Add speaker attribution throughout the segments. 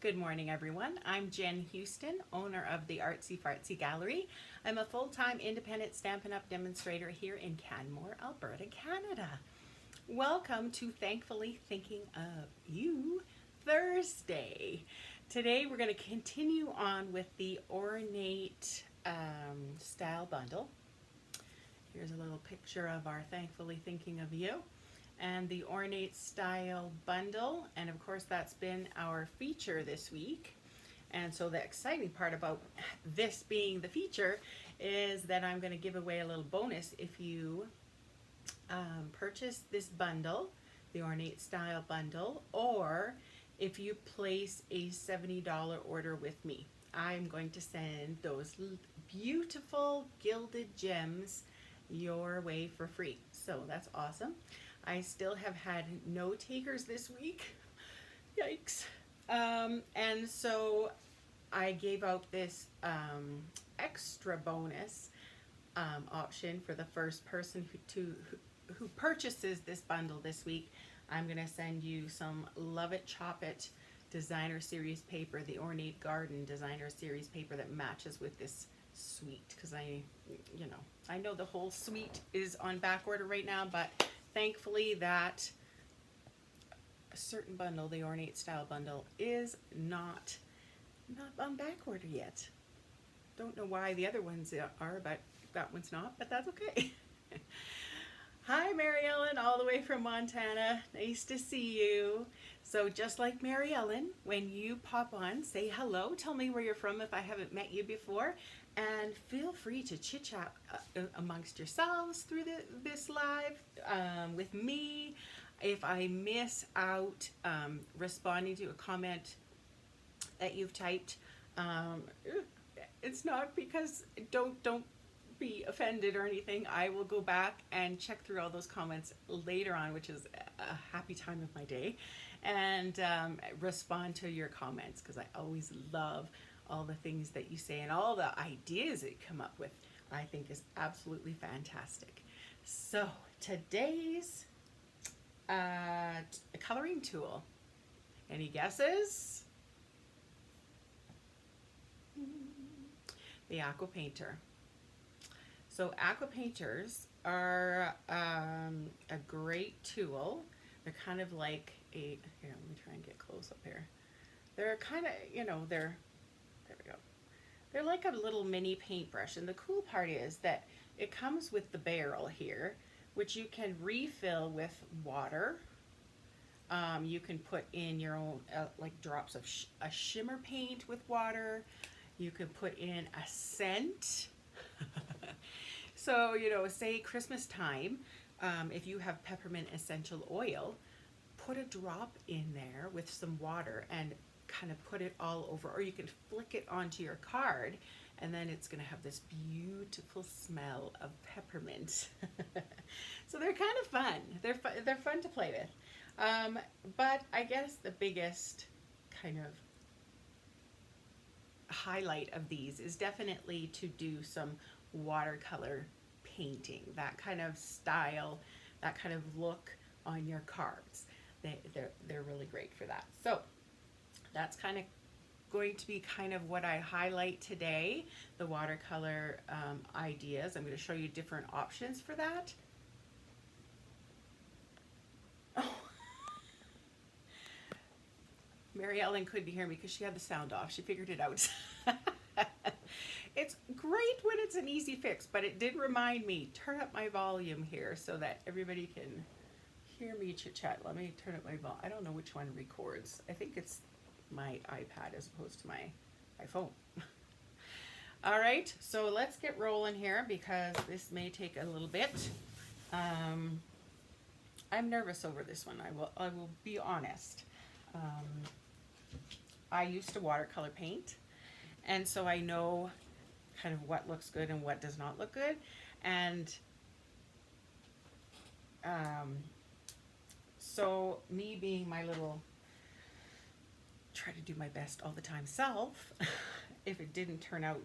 Speaker 1: Good morning, everyone. I'm Jen Houston, owner of the Artsy Fartsy Gallery. I'm a full-time independent Stampin' Up! Demonstrator here in Canmore, Alberta, Canada. Welcome to Thankfully Thinking of You Thursday. Today we're going to continue on with the Ornate Style Bundle. Here's a little picture of our Thankfully Thinking of You and the Ornate Style Bundle, and of course that's been our feature this week. And so the exciting part about this being the feature is that I'm going to give away a little bonus if you purchase this bundle, the Ornate Style Bundle, or if you place a $70 order with me. I'm going to send those beautiful gilded gems your way for free. So that's awesome. I still have had no takers this week. Yikes. And so I gave out this extra bonus option for the first person who purchases this bundle this week. I'm going to send you some Love It Chop It designer series paper, the Ornate Garden designer series paper that matches with this suite, because I know the whole suite is on back order right now, but thankfully that a certain bundle, the Ornate Style Bundle, is not on back order yet. Don't know why the other ones are, but that one's not, but that's okay. Hi, Mary Ellen, all the way from Montana. Nice to see you. So just like Mary Ellen, when you pop on, say hello, tell me where you're from if I haven't met you before, and feel free to chit-chat amongst yourselves through this live with me. If I miss out responding to a comment that you've typed, it's not because, don't be offended or anything. I will go back and check through all those comments later on, which is a happy time of my day, and respond to your comments, because I always love all the things that you say and all the ideas that you come up with. I think is absolutely fantastic. So today's coloring tool, any guesses? The Aqua Painter. So Aqua Painters are a great tool. They're kind of like here, let me try and get close up here. They're kind of, there we go. They're like a little mini paintbrush, and the cool part is that it comes with the barrel here, which you can refill with water. You can put in your own like drops of a shimmer paint with water. You can put in a scent. So, say Christmas time, if you have peppermint essential oil, put a drop in there with some water and kind of put it all over, or you can flick it onto your card, and then it's going to have this beautiful smell of peppermint. So they're kind of fun. They're fun to play with. But I guess the biggest kind of highlight of these is definitely to do some watercolor painting, that kind of style, that kind of look on your cards. They're really great for that. So that's kind of going to be kind of what I highlight today, the watercolor ideas. I'm going to show you different options for that. Oh. Mary Ellen couldn't hear me because she had the sound off. She figured it out. It's great when it's an easy fix, but it did remind me, turn up my volume here so that everybody can hear me chit chat. Let me turn up my volume. I don't know which one records. I think it's my iPad as opposed to my phone. All right, so let's get rolling here because this may take a little bit. I'm nervous over this one. I will be honest. I used to watercolor paint, and so I know kind of what looks good and what does not look good. And so me being my little try to do my best all the time self, if it didn't turn out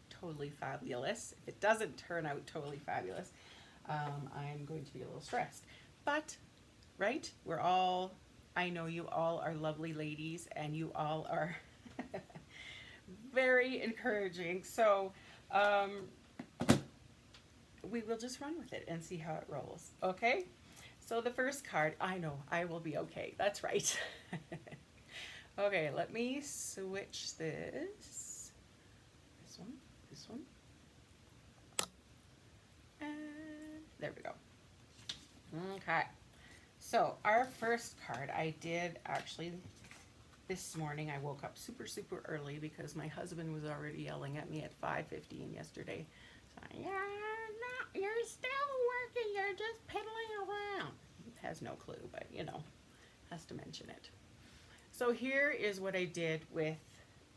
Speaker 1: totally fabulous, if it doesn't turn out totally fabulous, I'm going to be a little stressed. But right, we're all I know you all are lovely ladies and you all are very encouraging. So we will just run with it and see how it rolls. Okay? So the first card, I know, I will be okay. That's right. Okay, let me switch this. This one. And there we go. Okay. So our first card, I did actually, this morning I woke up super, super early because my husband was already yelling at me at 5:15 yesterday. So, you're still working, you're just piddling around. He has no clue, but you know, has to mention it. So here is what I did with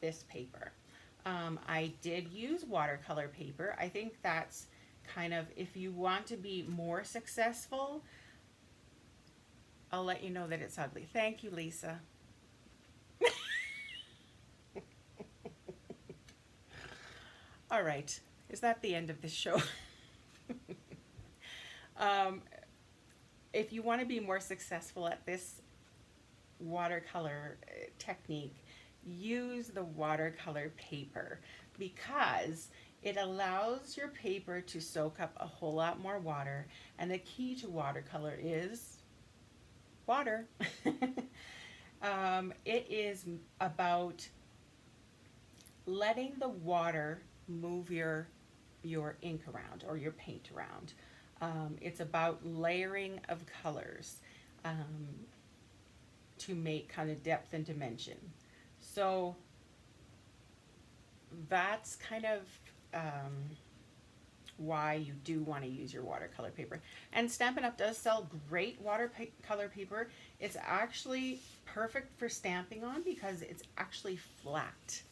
Speaker 1: this paper. I did use watercolor paper. I think that's kind of, if you want to be more successful, I'll let you know that it's ugly. Thank you, Lisa. All right, is that the end of this show? If you want to be more successful at this watercolor technique, use the watercolor paper because it allows your paper to soak up a whole lot more water, and the key to watercolor is water. It is about letting the water move your ink around or your paint around. It's about layering of colors to make kind of depth and dimension. So that's kind of why you do want to use your watercolor paper. And Stampin' Up! Does sell great watercolor paper. It's actually perfect for stamping on because it's actually flat.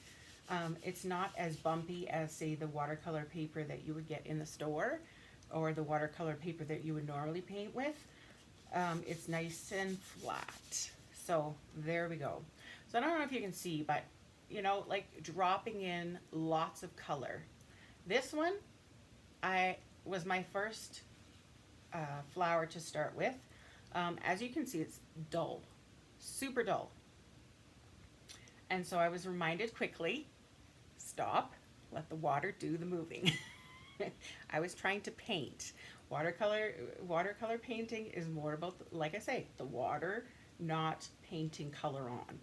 Speaker 1: It's not as bumpy as, say, the watercolor paper that you would get in the store or the watercolor paper that you would normally paint with. It's nice and flat. So there we go. So I don't know if you can see, but you know, like dropping in lots of color. This one was my first flower to start with. As you can see, it's dull, super dull. And so I was reminded quickly, stop, let the water do the moving. I was trying to paint. Watercolor painting is more about, like I say, the water, not painting color on.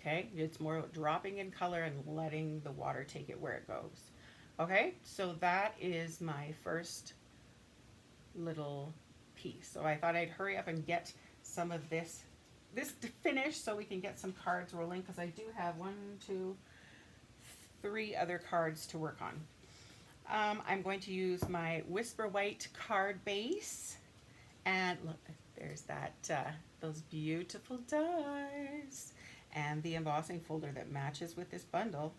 Speaker 1: Okay, it's more dropping in color and letting the water take it where it goes. Okay, so that is my first little piece. So I thought I'd hurry up and get some of this to finish so we can get some cards rolling, because I do have 1, 2, 3 other cards to work on. I'm going to use my Whisper White card base, and look, there's that those beautiful dies and the embossing folder that matches with this bundle.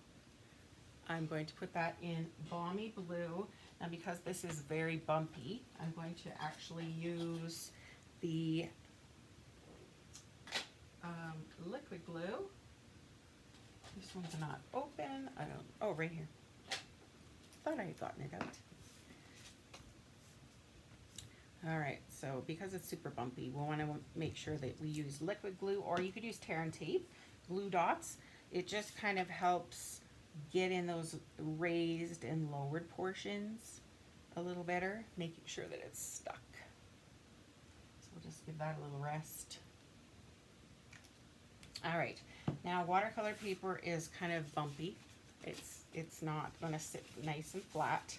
Speaker 1: I'm going to put that in Balmy Blue. Now, because this is very bumpy, I'm going to actually use the liquid glue. This one's not open. I don't, oh, right here. Thought I had gotten it out. All right, so because it's super bumpy, we'll want to make sure that we use liquid glue, or you could use tear and tape, glue dots. It just kind of helps get in those raised and lowered portions a little better, making sure that it's stuck. So we'll just give that a little rest. All right, now watercolor paper is kind of bumpy. It's not going to sit nice and flat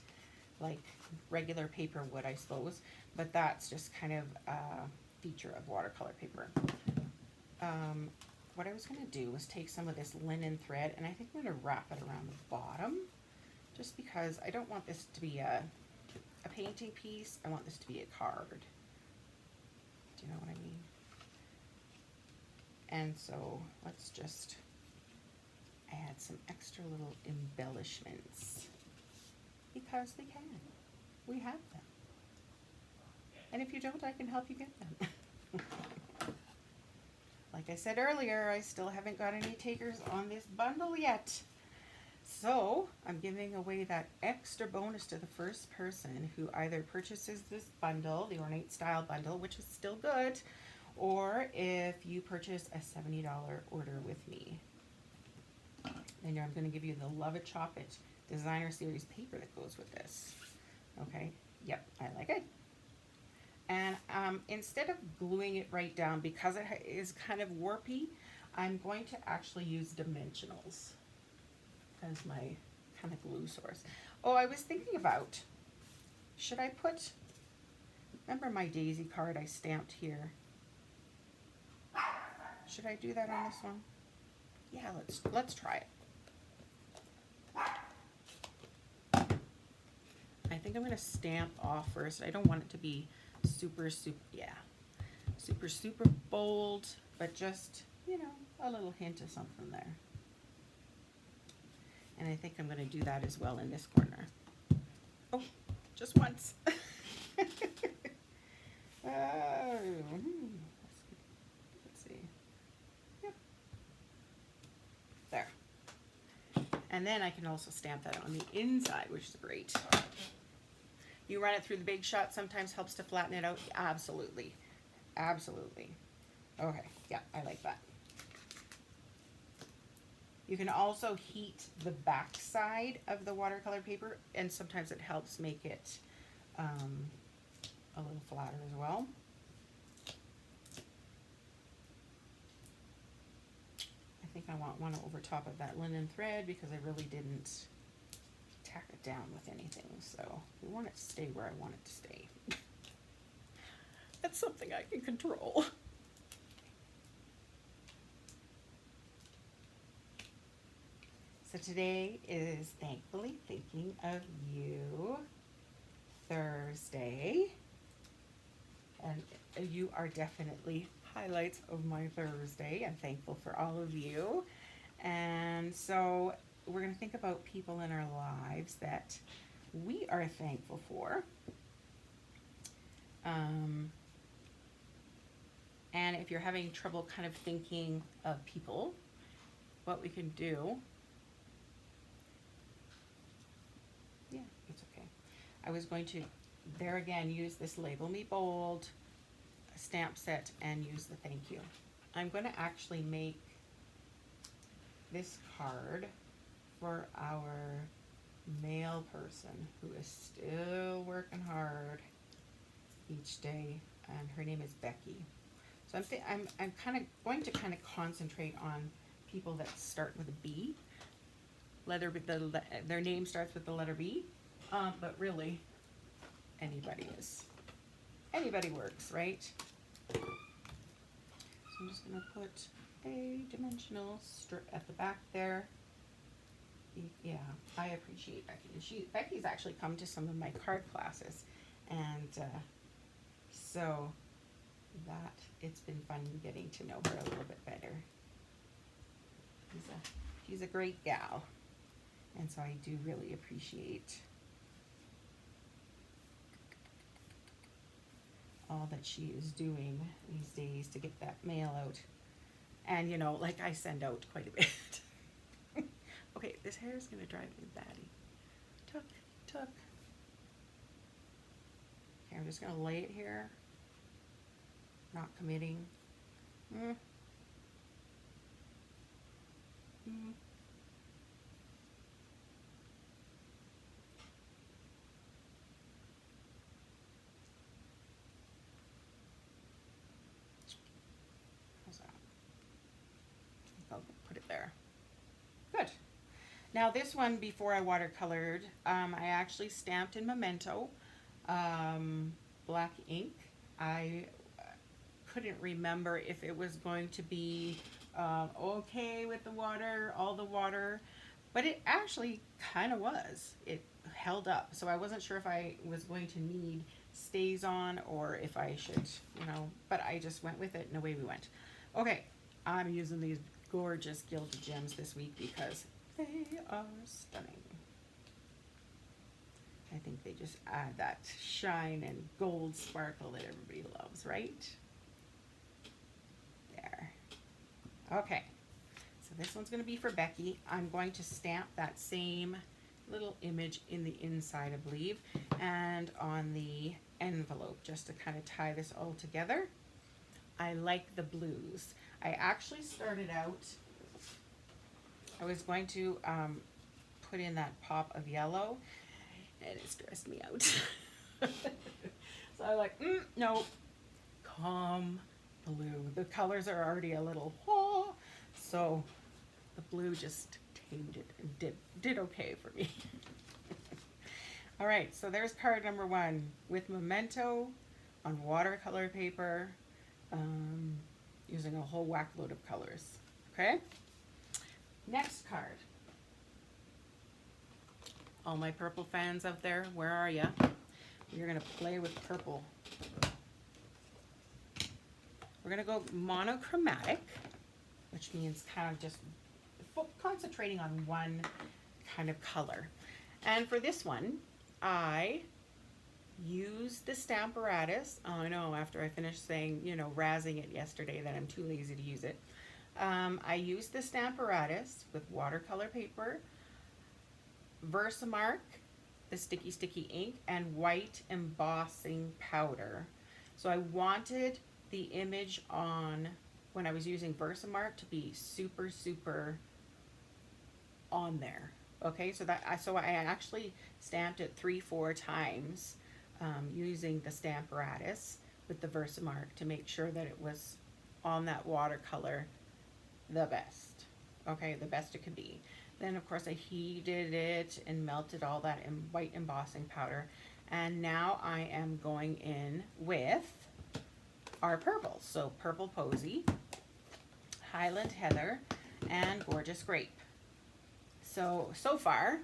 Speaker 1: like regular paper would, I suppose, but that's just kind of a feature of watercolor paper. What I was going to do was take some of this linen thread, and I think I'm going to wrap it around the bottom, just because I don't want this to be a painting piece. I want this to be a card. Do you know what I mean? And so let's just add some extra little embellishments, because we can. We have them. And if you don't, I can help you get them. Like I said earlier, I still haven't got any takers on this bundle yet. So I'm giving away that extra bonus to the first person who either purchases this bundle, the Ornate Style Bundle, which is still good, or if you purchase a $70 order with me. And I'm going to give you the Love It, Chop It Designer Series paper that goes with this. Okay, yep, I like it. And instead of gluing it right down, because it is kind of warpy, I'm going to actually use dimensionals as my kind of glue source. Oh, I was thinking about, should I put, remember my daisy card I stamped here? Should I do that on this one? Yeah, let's try it. I think I'm going to stamp off first. I don't want it to be super bold, but just, you know, a little hint of something there. And I think I'm going to do that as well in this corner. Oh, just once. Let's see. Yep. There. And then I can also stamp that on the inside, which is great. You run it through the Big Shot, sometimes helps to flatten it out. Absolutely. Absolutely. Okay, yeah, I like that. You can also heat the back side of the watercolor paper, and sometimes it helps make it a little flatter as well. I think I want one over top of that linen thread because I really didn't tack it down with anything, so we want it to stay where I want it to stay. That's something I can control. So today is Thankfully Thinking of You Thursday, and you are definitely highlights of my Thursday. I'm thankful for all of you. And so we're going to think about people in our lives that we are thankful for. And if you're having trouble kind of thinking of people, what we can do, yeah, it's okay. I was going to, there again, use this Label Me Bold stamp set and use the thank you. I'm going to actually make this card for our male person who is still working hard each day, and her name is Becky. So I'm kind of going to concentrate on people that start with a B. Their name starts with the letter B, but really anybody works, right? So I'm just going to put a dimensional strip at the back there. Yeah, I appreciate Becky. Becky's actually come to some of my card classes, and so that it's been fun getting to know her a little bit better. She's a great gal, and so I do really appreciate all that she is doing these days to get that mail out. And you know, like, I send out quite a bit. Okay, this hair is gonna drive me batty. Tuck, tuck. Okay, I'm just gonna lay it here. Not committing. How's that? I'll put it there. Good. Now this one, before I watercolored, I actually stamped in Memento, black ink. I couldn't remember if it was going to be okay with the water, all the water, but it actually kind of was. It held up, so I wasn't sure if I was going to need stays on or if I should, you know, but I just went with it and away we went. Okay, I'm using these gorgeous Gilded Gems this week because they are stunning. I think they just add that shine and gold sparkle that everybody loves, right? There. Okay, so this one's going to be for Becky. I'm going to stamp that same little image in the inside, I believe, and on the envelope, just to kind of tie this all together. I like the blues. I actually started out, I was going to put in that pop of yellow, and it stressed me out. So I'm like, no, calm blue. The colors are already a little, so the blue just tamed it and did okay for me. All right, so there's card number 1 with Memento on watercolor paper, using a whole whack load of colors. Okay, next card. All my purple fans out there, where are ya? You're gonna play with purple. We're gonna go monochromatic, which means kind of just concentrating on one kind of color. And for this one, I use the Stamparatus. Oh, I know, after I finished saying, you know, razzing it yesterday that I'm too lazy to use it. I use the Stamparatus with watercolor paper, Versamark, the sticky ink, and white embossing powder. So I wanted the image on, when I was using Versamark, to be super on there. Okay, so I actually stamped it 3-4 times using the Stamparatus with the Versamark to make sure that it was on that watercolor the best. Okay, the best it could be. Then of course I heated it and melted all that in white embossing powder. And now I am going in with our purples. So Purple Posy, Highland Heather, and Gorgeous Grape. So far,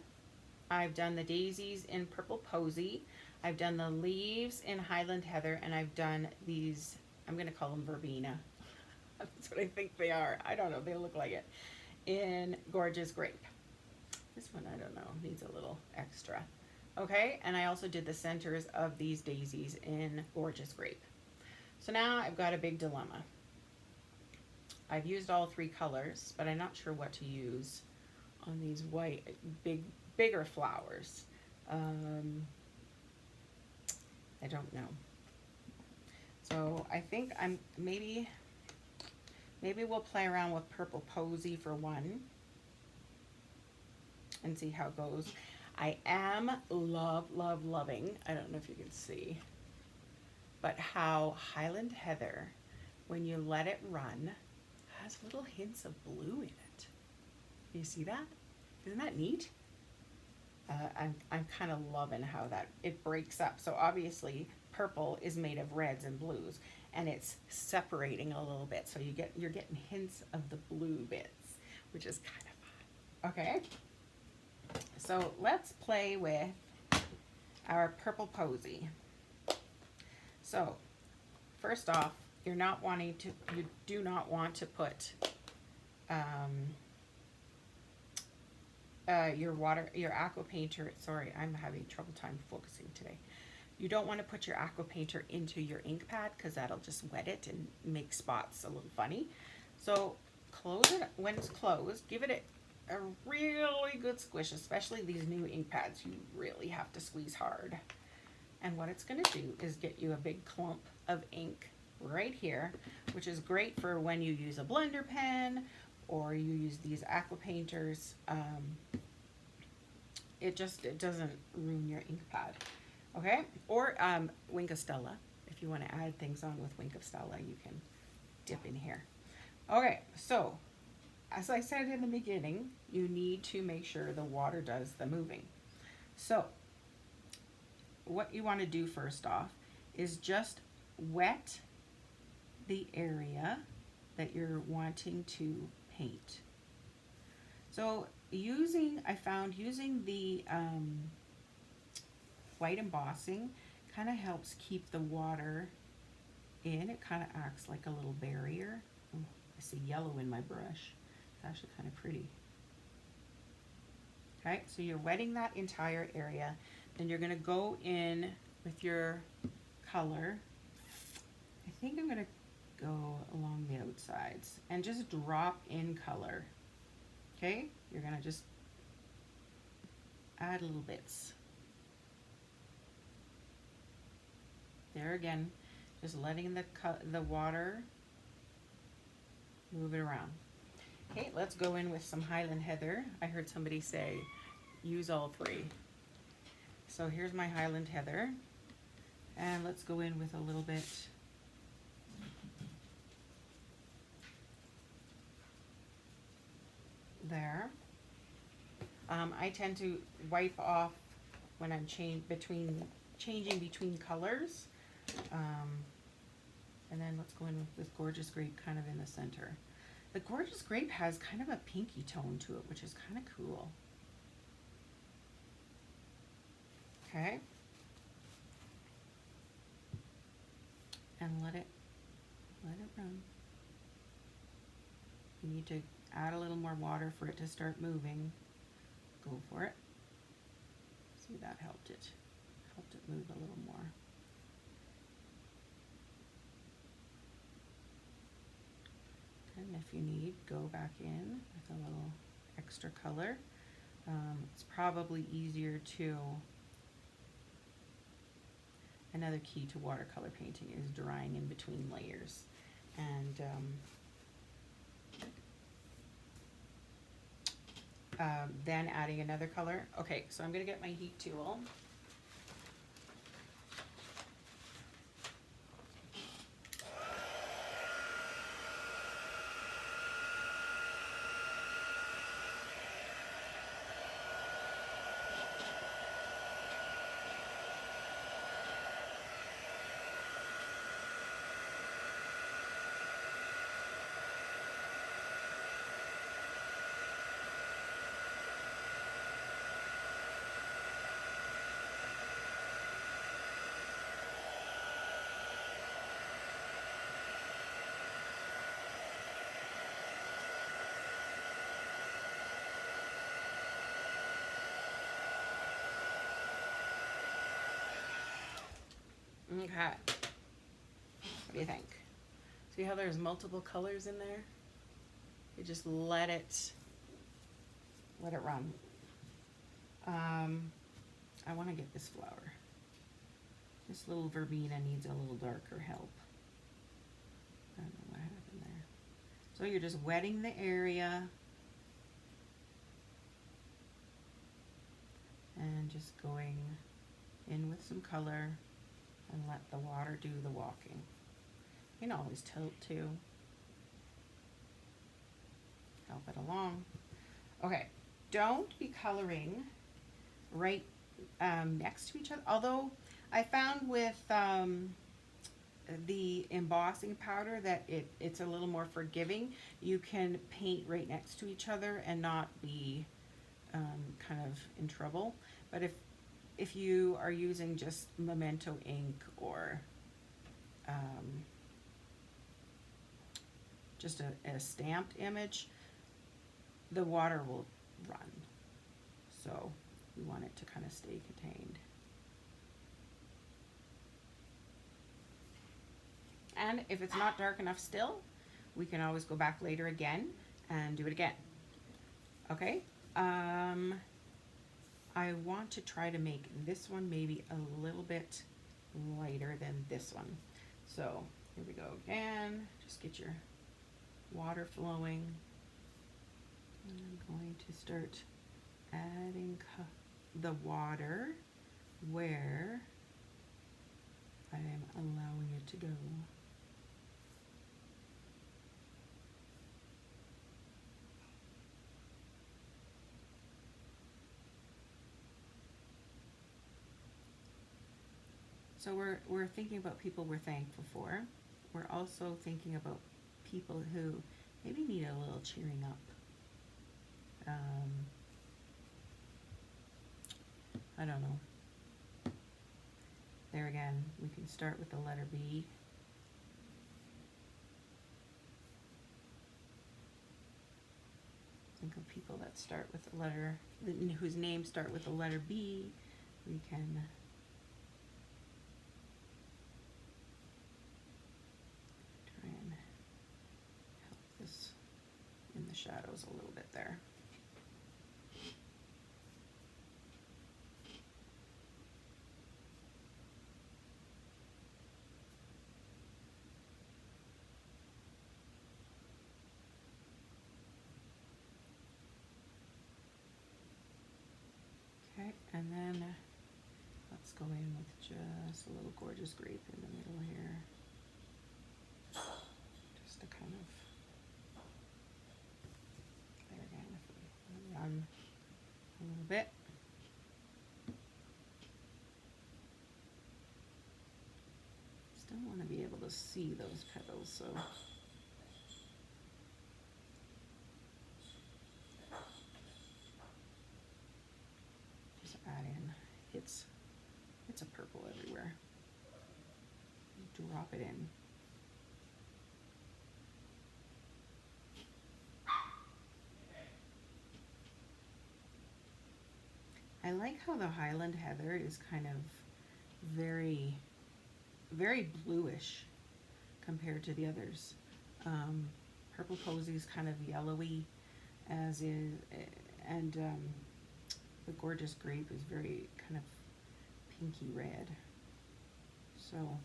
Speaker 1: I've done the daisies in Purple Posy, I've done the leaves in Highland Heather, and I've done these, I'm going to call them verbena. That's what I think they are. I don't know, they look like it. In Gorgeous Grape. This one, I don't know, needs a little extra. Okay, and I also did the centers of these daisies in Gorgeous Grape. So now I've got a big dilemma. I've used all 3 colors, but I'm not sure what to use on these white, bigger flowers. I don't know. So I think maybe we'll play around with Purple Posy for one and see how it goes. I am loving, I don't know if you can see, but how Highland Heather, when you let it run, has little hints of blue in it. You see that? Isn't that neat? I'm kind of loving how it breaks up. So obviously purple is made of reds and blues, and it's separating a little bit. So you're getting hints of the blue bits, which is kind of fun. Okay. So let's play with our Purple Posy. So first off, you do not want to put your Aqua Painter, sorry, I'm having trouble time focusing today. You don't want to put your Aqua Painter into your ink pad because that'll just wet it and make spots a little funny. So close it when it's closed. Give it a really good squish, especially these new ink pads. You really have to squeeze hard. And what it's going to do is get you a big clump of ink right here, which is great for when you use a blender pen or you use these Aqua Painters. It doesn't ruin your ink pad. Okay, or Wink of Stella. If you want to add things on with Wink of Stella, you can dip in here. Okay, so as I said in the beginning, you need to make sure the water does the moving. So what you want to do first off is just wet the area that you're wanting to paint. So I found using the white embossing kind of helps keep the water in. It kind of acts like a little barrier. Oh, I see yellow in my brush. It's actually kind of pretty. Okay, so you're wetting that entire area. Then you're going to go in with your color. I think I'm going to go along the outsides and just drop in color. Okay, you're going to just add little bits. There again, just letting the water Move it around. Okay, let's go in with some Highland Heather. I heard somebody say use all three. So here's my Highland Heather. And let's go in with a little bit there. I tend to wipe off when I'm changing between colors. And then let's go in with this Gorgeous Grape kind of in the center. The Gorgeous Grape has kind of a pinky tone to it, which is kind of cool. Okay. And let it run. You need to add a little more water for it to start moving. Go for it. See, that helped it move a little more. And if you need, go back in with a little extra color. It's probably easier to, another key to watercolor painting is drying in between layers. And then adding another color. Okay, so I'm gonna get my heat tool. Okay. What do you think? See how there's multiple colors in there? You just let it run. I want to get this flower. This little verbena needs a little darker help. I don't know what happened there. So you're just wetting the area and just going in with some color and let the water do the walking. You can always tilt too. Help it along. Okay, don't be coloring right next to each other. Although I found with the embossing powder that it's a little more forgiving. You can paint right next to each other and not be kind of in trouble. But if you are using just Memento ink or just a stamped image, the water will run. So we want it to kind of stay contained. And if it's not dark enough still, we can always go back later again and do it again. Okay. I want to try to make this one maybe a little bit lighter than this one. So here we go again. Just get your water flowing. And I'm going to start adding the water where I am allowing it to go. So we're thinking about people we're thankful for. We're also thinking about people who maybe need a little cheering up. I don't know. There again, we can start with the letter B. Think of people that start with the letter, whose names start with the letter B. We can try and help this in the shadows a little bit there. go in with just a little gorgeous grape in the middle here. Just to kind of, there again, if we run a little bit. Still want to be able to see those petals, so. Just add in, it's a purple everywhere. Drop it in. I like how the Highland Heather is kind of very, very bluish compared to the others. Purple Posy is kind of yellowy, as is, and the Gorgeous Grape is very kind of pinky red. So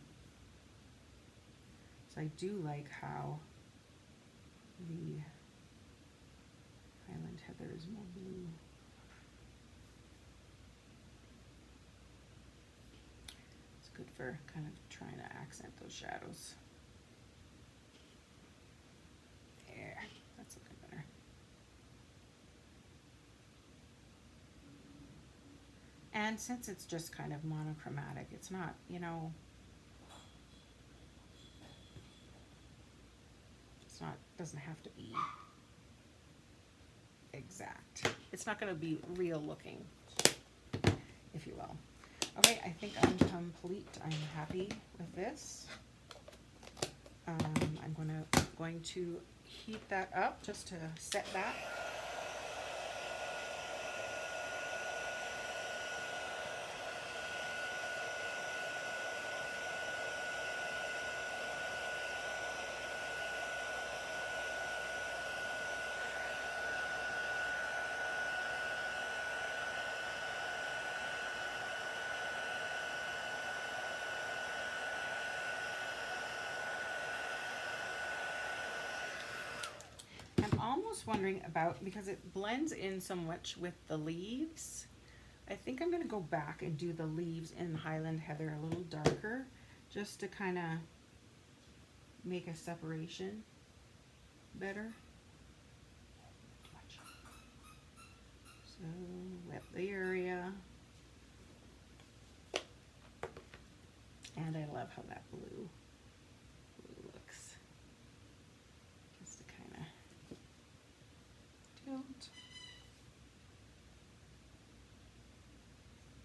Speaker 1: I do like how the Highland Heather is more blue. It's good for kind of trying to accent those shadows. There, that's looking better. And since it's just kind of monochromatic, it's not, you know, it's not, doesn't have to be exact. It's not going to be real looking, if you will. Okay, I think I'm complete. I'm happy with this. I'm going to heat that up just to set that. Almost wondering about, because it blends in so much with the leaves, I think I'm going to go back and do the leaves in Highland Heather a little darker, just to kind of make a separation better. So wet the area, and I love how that blue looks. Just to kind of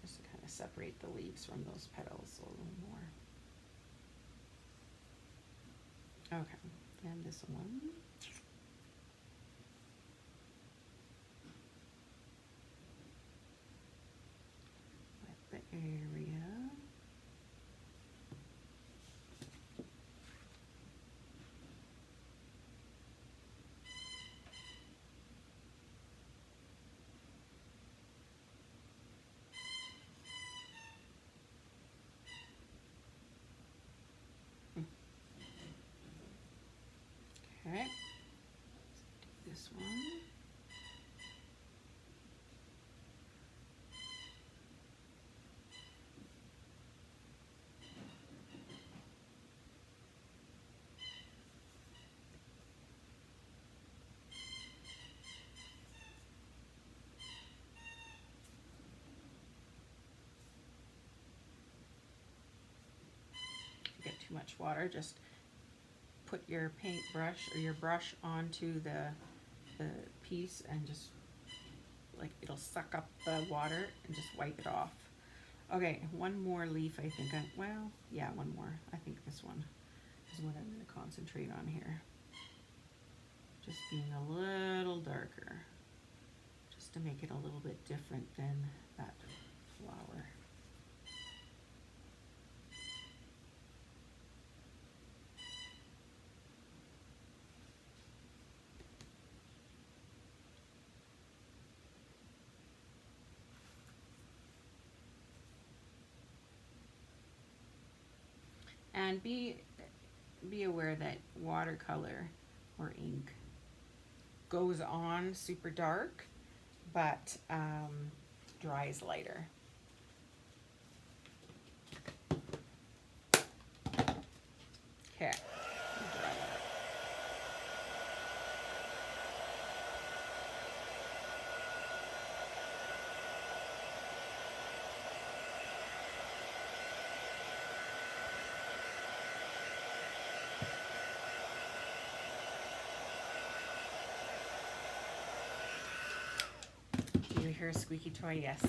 Speaker 1: just to kind of separate the leaves from those petals a little more. Okay, and this one. Wet the area. Okay, let's do this one. If you get too much water, just put your paintbrush or your brush onto the piece and just, like, it'll suck up the water and just wipe it off. Okay, one more leaf I think. Well, yeah, one more. I think this one is what I'm going to concentrate on here. Just being a little darker, just to make it a little bit different than that flower. And be aware that watercolor or ink goes on super dark, but dries lighter. hear a squeaky toy, yes.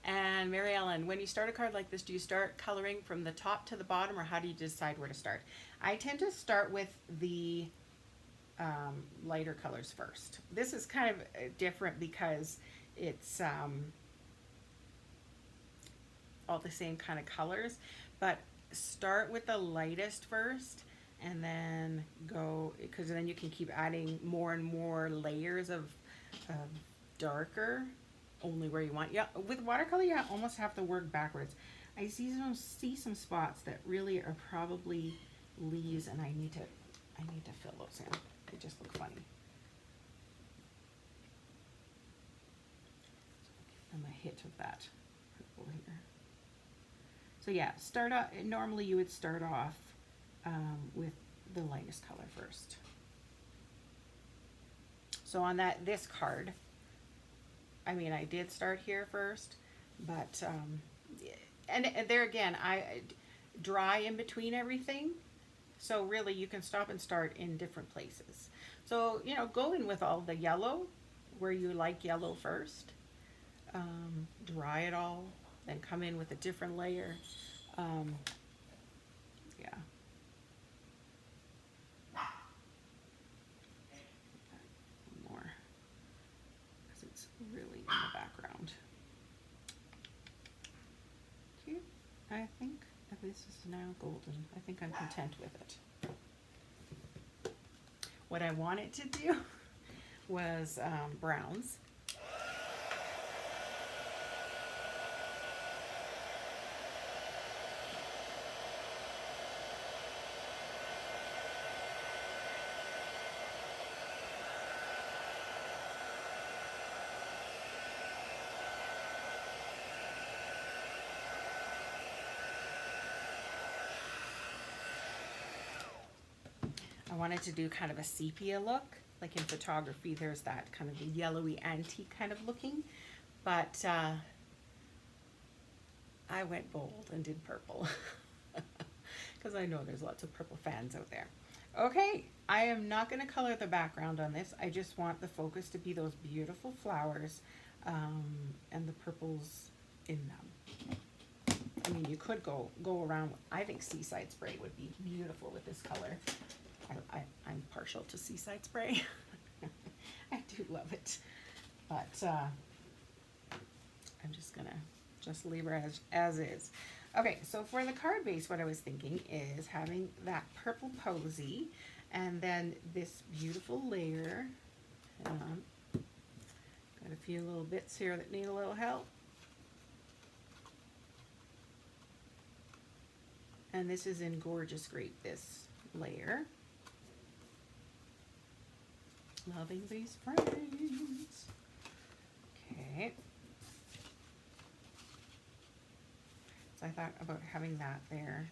Speaker 1: And Mary Ellen, when you start a card like this, do you start coloring from the top to the bottom, or how do you decide where to start? I tend to start with the lighter colors first. This is kind of different because it's all the same kind of colors, but start with the lightest first and then go, because then you can keep adding more and more layers of darker only where you want. Yeah, with watercolor you almost have to work backwards. I see some spots that really are probably leaves, and I need to fill those in. They just look funny. So give them a hit of that purple here. So yeah, start off. Normally you would start off with the lightest color first. So on this card, I mean, I did start here first, but and there again, I dry in between everything. So really you can stop and start in different places. So, you know, go in with all the yellow where you like yellow first, dry it all, then come in with a different layer. Yeah. More, because it's really in the background. Cute. I think this is now golden. I think I'm content with it. What I wanted to do was browns. I wanted to do kind of a sepia look, like in photography there's that kind of yellowy antique kind of looking, but I went bold and did purple because I know there's lots of purple fans out there. Okay, I am not going to color the background on this. I just want the focus to be those beautiful flowers and the purples in them. I mean, you could go around. I think Seaside Spray would be beautiful with this color. I'm partial to Seaside Spray. I do love it, but I'm just gonna leave her as is. Okay, so for the card base, what I was thinking is having that purple posy, and then this beautiful layer. Got a few little bits here that need a little help. And this is in Gorgeous Grape, this layer. Loving these frames. Okay. So I thought about having that there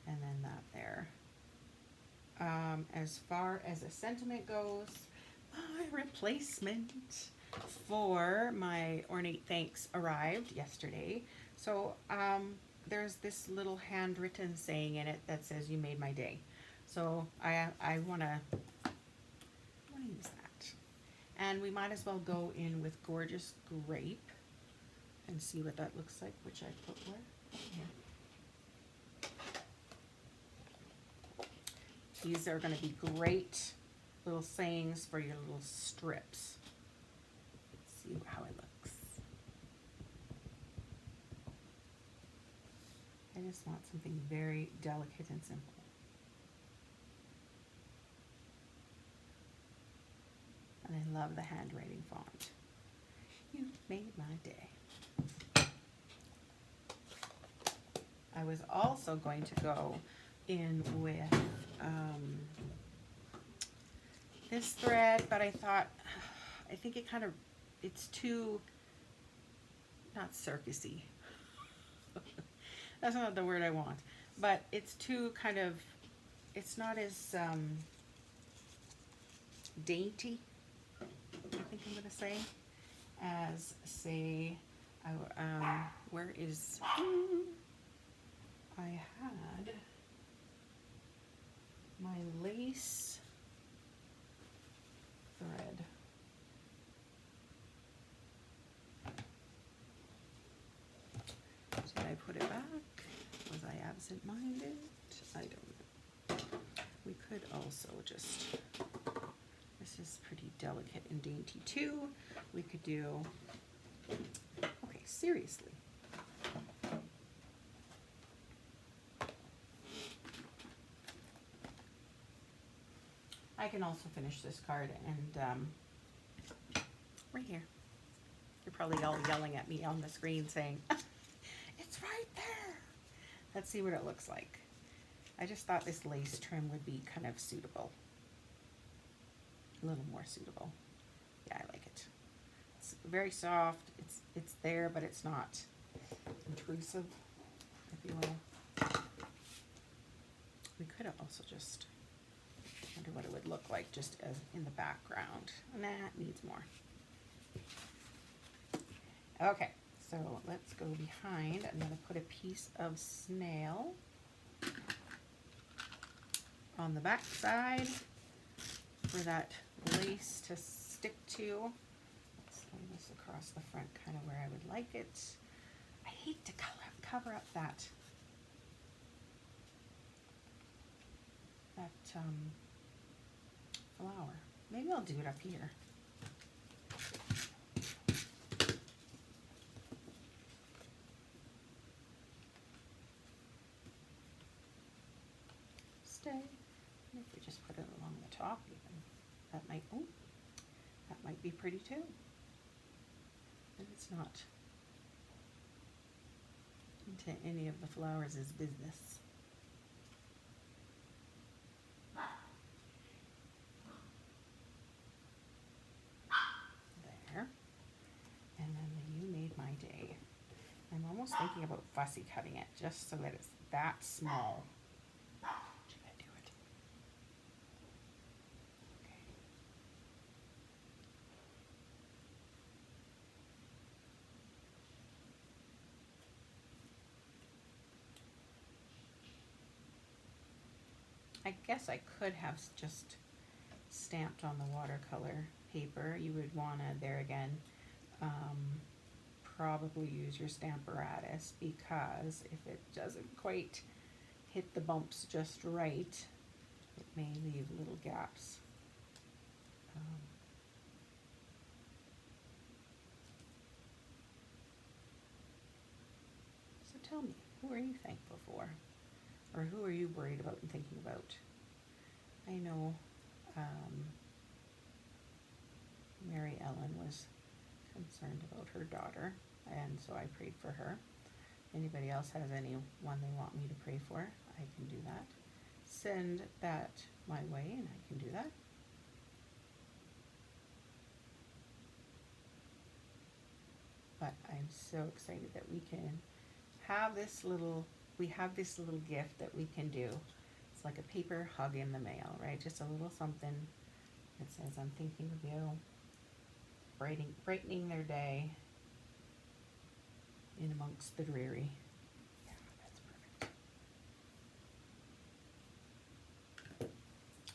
Speaker 1: and then that there. As far as a sentiment goes, my replacement for my Ornate Thanks arrived yesterday. So there's this little handwritten saying in it that says, "You made my day." So I want to use that. And we might as well go in with Gorgeous Grape and see what that looks like, which I put where? Here. These are going to be great little sayings for your little strips. Let's see how it looks. I just want something very delicate and simple. And I love the handwriting font. You made my day. I was also going to go in with this thread, but I thought, I think it's too, not circusy. That's not the word I want, but it's too kind of, it's not as dainty, I think I'm going to say, as, say, where is, I had my lace thread. I put it back? Was I absent-minded? I don't know. We could also just, this is pretty delicate and dainty too. We could do, okay, seriously. I can also finish this card and right here. You're probably all yelling at me on the screen saying, it's right there. Let's see what it looks like. I just thought this lace trim would be kind of suitable. A little more suitable. Yeah, I like it. It's very soft. It's there, but it's not intrusive, if you will. We could have also just wonder what it would look like just as in the background. Nah, it needs more. Okay, so let's go behind. I'm going to put a piece of snail on the back side for that lace to stick to. Let's lay this across the front kind of where I would like it. I hate to cover up that flower. Maybe I'll do it up here. Stay. And if we just put it along the top even, that might be pretty too. And it's not into any of the flowers' business. There. And then the You Made My Day. I'm almost thinking about fussy cutting it just so that it's that small. Should I do it? Okay. I guess I could have just stamped on the watercolor paper. You would want to, there again, probably use your Stamparatus, because if it doesn't quite hit the bumps just right, it may leave little gaps. So tell me, who are you thankful for? Or who are you worried about and thinking about? I know Mary Ellen was concerned about her daughter, and so I prayed for her. Anybody else has anyone they want me to pray for, I can do that. Send that my way and I can do that. But I'm so excited that we can have this little, gift that we can do. It's like a paper hug in the mail, right? Just a little something that says, I'm thinking of you, brightening their day in amongst the dreary. Yeah, that's perfect.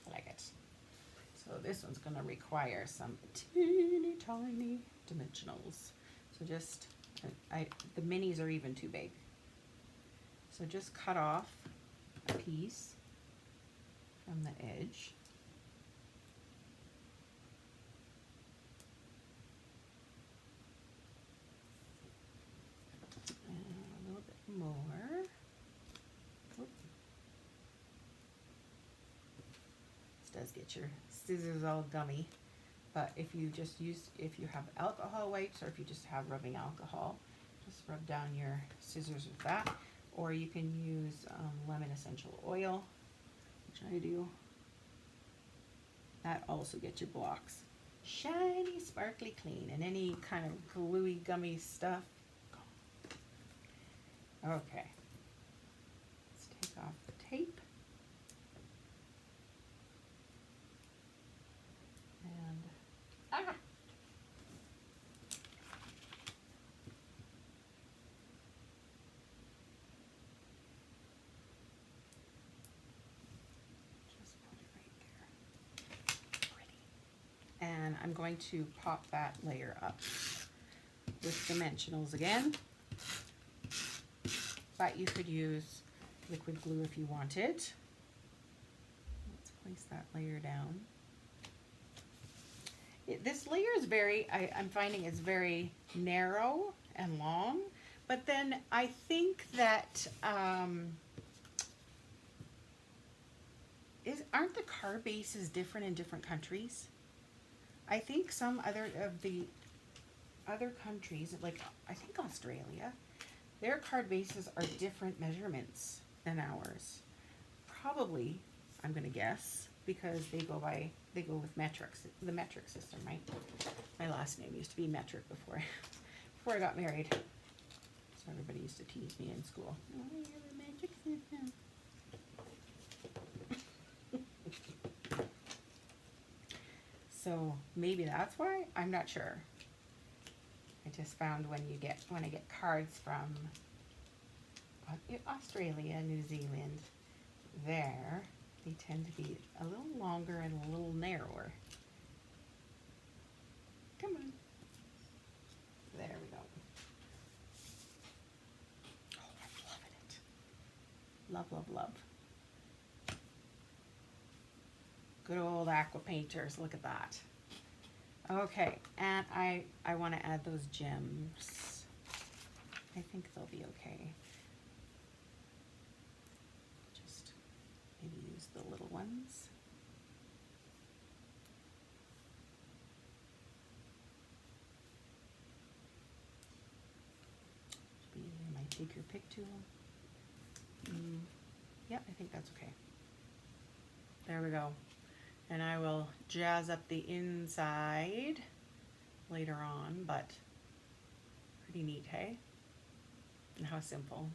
Speaker 1: I like it. So this one's going to require some teeny tiny dimensionals. So just, the minis are even too big. So just cut off a piece from the edge. And a little bit more. Oop. This does get your scissors all gummy. But if you have alcohol wipes, or if you just have rubbing alcohol, just rub down your scissors with that. Or you can use lemon essential oil, which I do. That also gets your blocks shiny, sparkly clean, and any kind of gluey, gummy stuff. Okay. Let's take off the tape. And and I'm going to pop that layer up with dimensionals again. but you could use liquid glue if you wanted. Let's place that layer down. This layer is I'm finding it's very narrow and long, but then I think that, aren't the card bases different in different countries? I think some other of the other countries, like I think Australia, their card bases are different measurements than ours. Probably, I'm gonna guess, because they go with metrics, the metric system, right? My last name used to be metric before I got married. So everybody used to tease me in school. Oh, you have a metric system. So maybe that's why, I'm not sure. I just found when I get cards from Australia, New Zealand, they tend to be a little longer and a little narrower. Come on. There we go. Oh, I'm loving it. Love, love, love. Good old Aqua Painters, look at that. Okay, and I want to add those gems. I think they'll be okay. Just maybe use the little ones. You might take your pick tool. Yep, I think that's okay. There we go. And I will jazz up the inside later on, but pretty neat, hey? And how simple.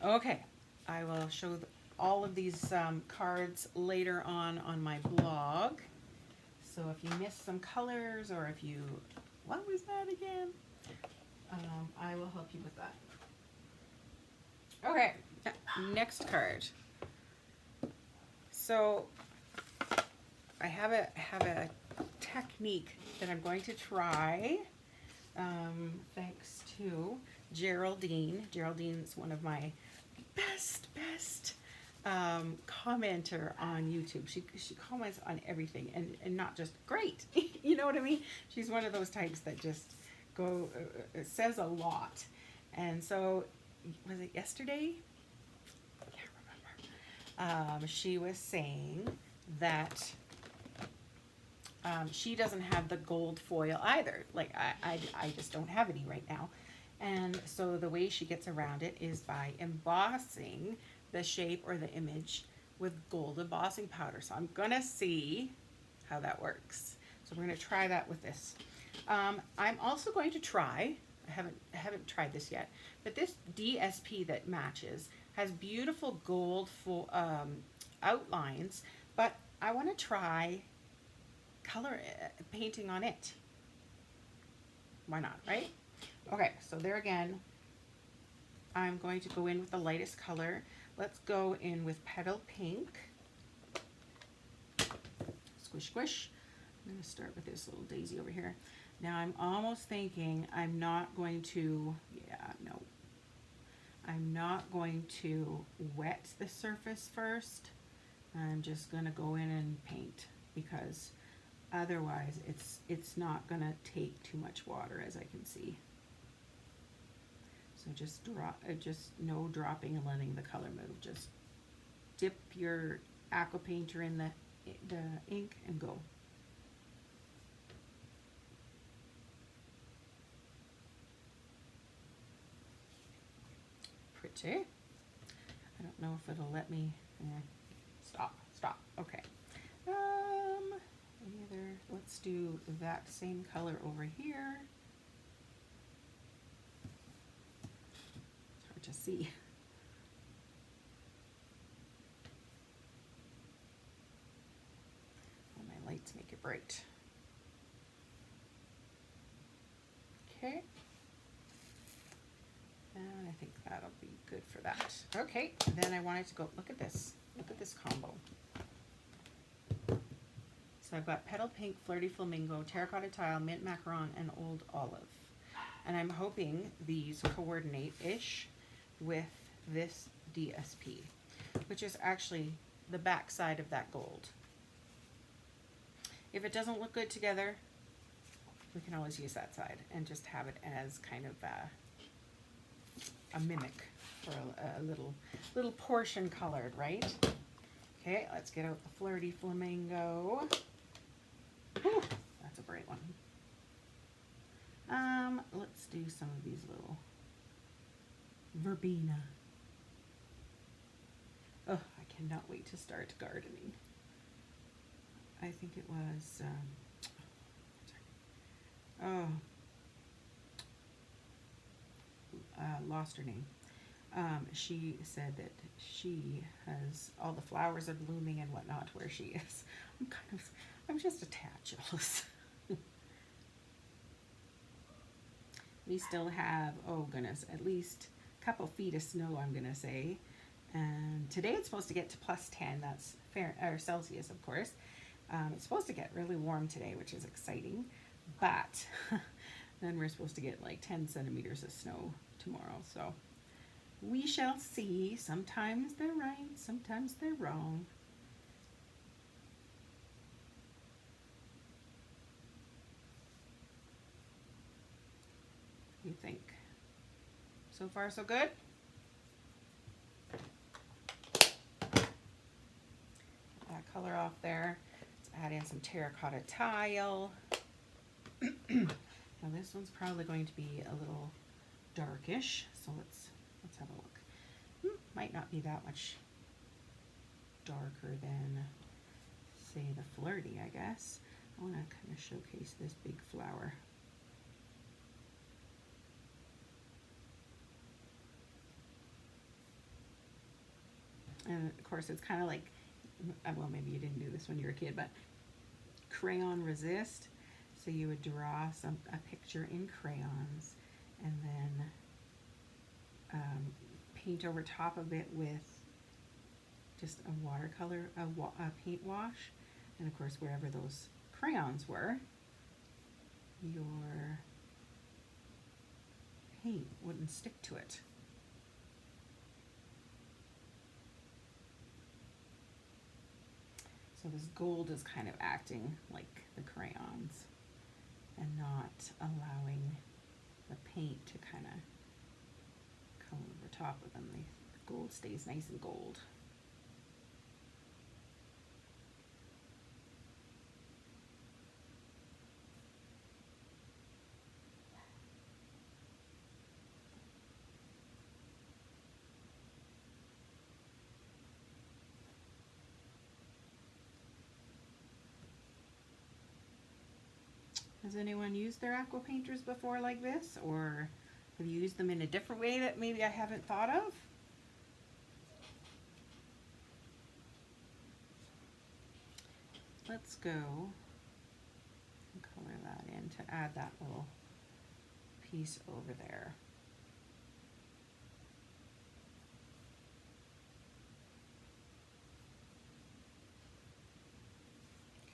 Speaker 1: Okay, I will show all of these cards later on my blog. So if you missed some colors, or if you, what was that again? I will help you with that. Okay, next card. So I have a technique that I'm going to try, thanks to Geraldine. Geraldine's one of my best commenter on YouTube. She comments on everything, and not just great. You know what I mean? She's one of those types that just says a lot. And so, was it yesterday? She was saying that she doesn't have the gold foil either. Like I just don't have any right now. And so the way she gets around it is by embossing the shape or the image with gold embossing powder. So I'm gonna see how that works. So we're gonna try that with this. I'm also going to try, I haven't tried this yet, but this DSP that matches has beautiful gold outlines, but I want to try color painting on it. Why not, right? Okay, so there again, I'm going to go in with the lightest color. Let's go in with Petal Pink. Squish, squish. I'm going to start with this little daisy over here. Now I'm almost thinking I'm not going to, I'm not going to wet the surface first. I'm just going to go in and paint, because otherwise it's not going to take too much water, as I can see. So just no dropping and letting the color move. Just dip your Aqua Painter in the ink and go. Pretty. I don't know if it'll let me. Stop. Okay. Let's do that same color over here. It's hard to see. Oh, my lights make it bright. Okay. And I think that'll be good for that. Okay, then I wanted to go, look at this combo. So I've got Petal Pink, Flirty Flamingo, Terracotta Tile, Mint Macaron, and Old Olive. And I'm hoping these coordinate-ish with this DSP, which is actually the back side of that gold. If it doesn't look good together, we can always use that side and just have it as kind of a mimic, or a little portion colored, right? Okay, let's get out the Flirty Flamingo. Whew, that's a bright one. Let's do some of these little verbena. Oh, I cannot wait to start gardening. I think it was, lost her name. She said that she has all the flowers are blooming and whatnot where she is. I'm just a tad jealous. We still have, oh goodness, at least a couple feet of snow, I'm gonna say. And today it's supposed to get to +10, that's Celsius, of course. It's supposed to get really warm today, which is exciting, but then we're supposed to get like 10 centimeters of snow tomorrow, so we shall see. Sometimes they're right, sometimes they're wrong. You think? So far, so good? That color off there. Let's add in some terracotta tile. Now this one's probably going to be a little darkish, so let's have a look. Might not be that much darker than, say, the Flirty, I guess. I want to kind of showcase this big flower. And of course it's kind of like, well, maybe you didn't do this when you were a kid, but crayon resist. So you would draw a picture in crayons and then paint over top of it with just a watercolor, a paint wash. And of course, wherever those crayons were, your paint wouldn't stick to it. So this gold is kind of acting like the crayons and not allowing the paint to kind of come over top of them. The gold stays nice and gold. Has anyone used their Aqua Painters before like this, or have you used them in a different way that maybe I haven't thought of? Let's go and color that in to add that little piece over there.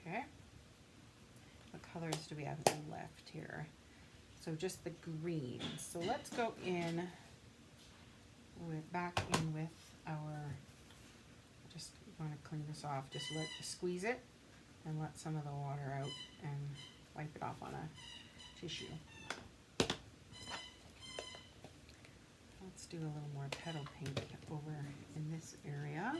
Speaker 1: Okay. What colors do we have left here? So just the green. So let's go in back in with our, just want to clean this off, just squeeze it and let some of the water out and wipe it off on a tissue. Let's do a little more petal paint over in this area.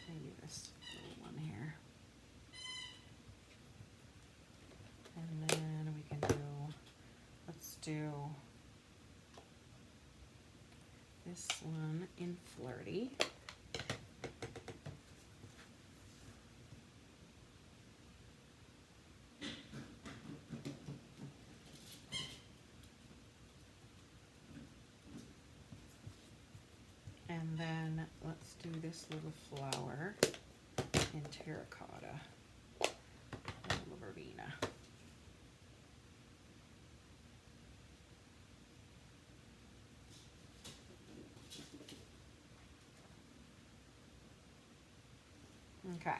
Speaker 1: Maybe this little one here. And then we can do, let's do this one in Flirty. And then let's do this little flower in terracotta, a little verbena. Okay.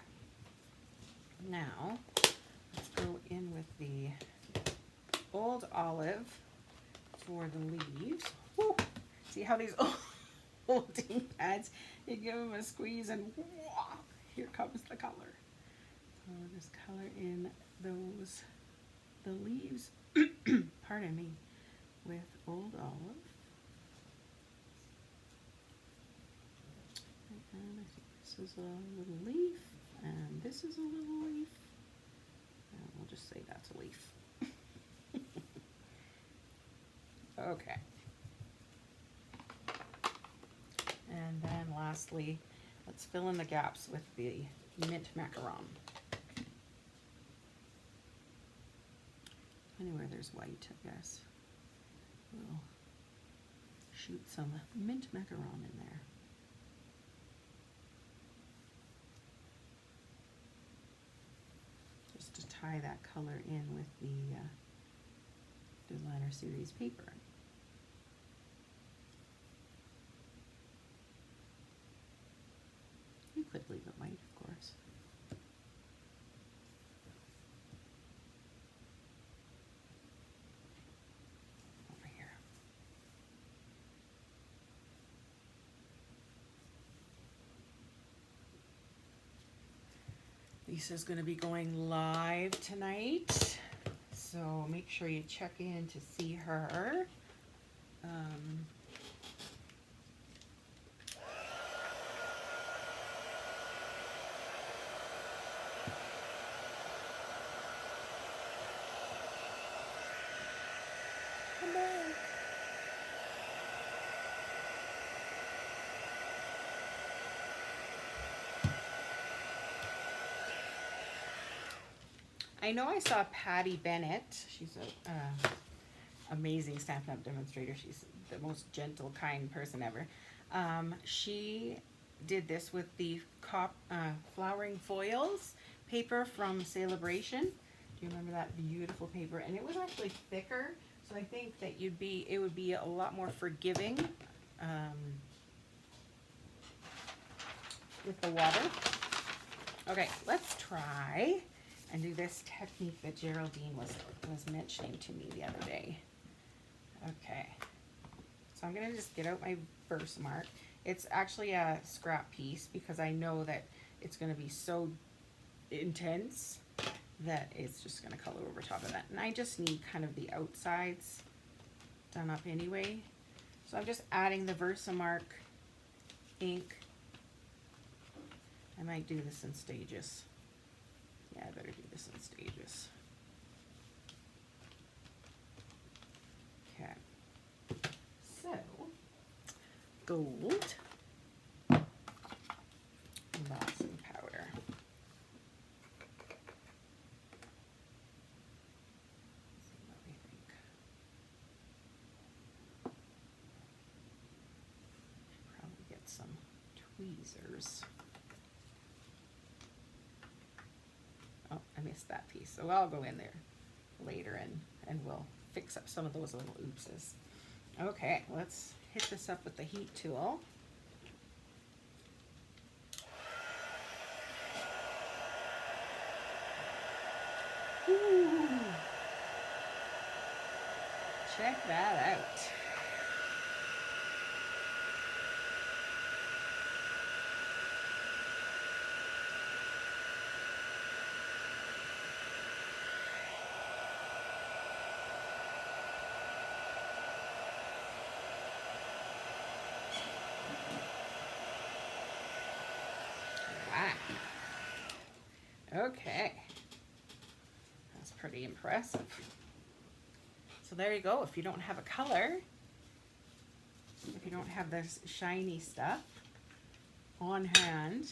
Speaker 1: Now, let's go in with the old olive for the leaves. Woo! See how these old ink pads, you give them a squeeze and whoa, here comes the color. So we'll just color in the leaves, pardon me, with old olive. And I think this is a little leaf, and this is a little leaf. And we'll just say that's a leaf. Okay. And then lastly, let's fill in the gaps with the mint macaron. Anywhere there's white, I guess, we'll shoot some mint macaron in there. Just to tie that color in with the Designer Series paper. You could leave it white, of course. Over here. Lisa's going to be going live tonight, so make sure you check in to see her. Come back. I know I saw Patty Bennett. She's a amazing Stampin' Up! Demonstrator. She's the most gentle, kind person ever. She did this with the flowering foils paper from Celebration. Do you remember that beautiful paper? And it was actually thicker, so I think that it would be a lot more forgiving with the water. Okay, let's try and do this technique that Geraldine was mentioning to me the other day. Okay, so I'm gonna just get out my Versamark. It's actually a scrap piece because I know that it's gonna be so intense that it's just gonna color over top of that. And I just need kind of the outsides done up anyway. So I'm just adding the Versamark ink. I might do this in stages. Yeah, I better do this in stages. Okay. So, gold embossing powder. Let's see what we think. Should probably get some tweezers. Oh, I missed that piece. So I'll go in there later and we'll fix up some of those little oopses. Okay, let's hit this up with the heat tool. Ooh. Check that out. Okay, that's pretty impressive. So there you go. If you don't have a color, if you don't have this shiny stuff on hand,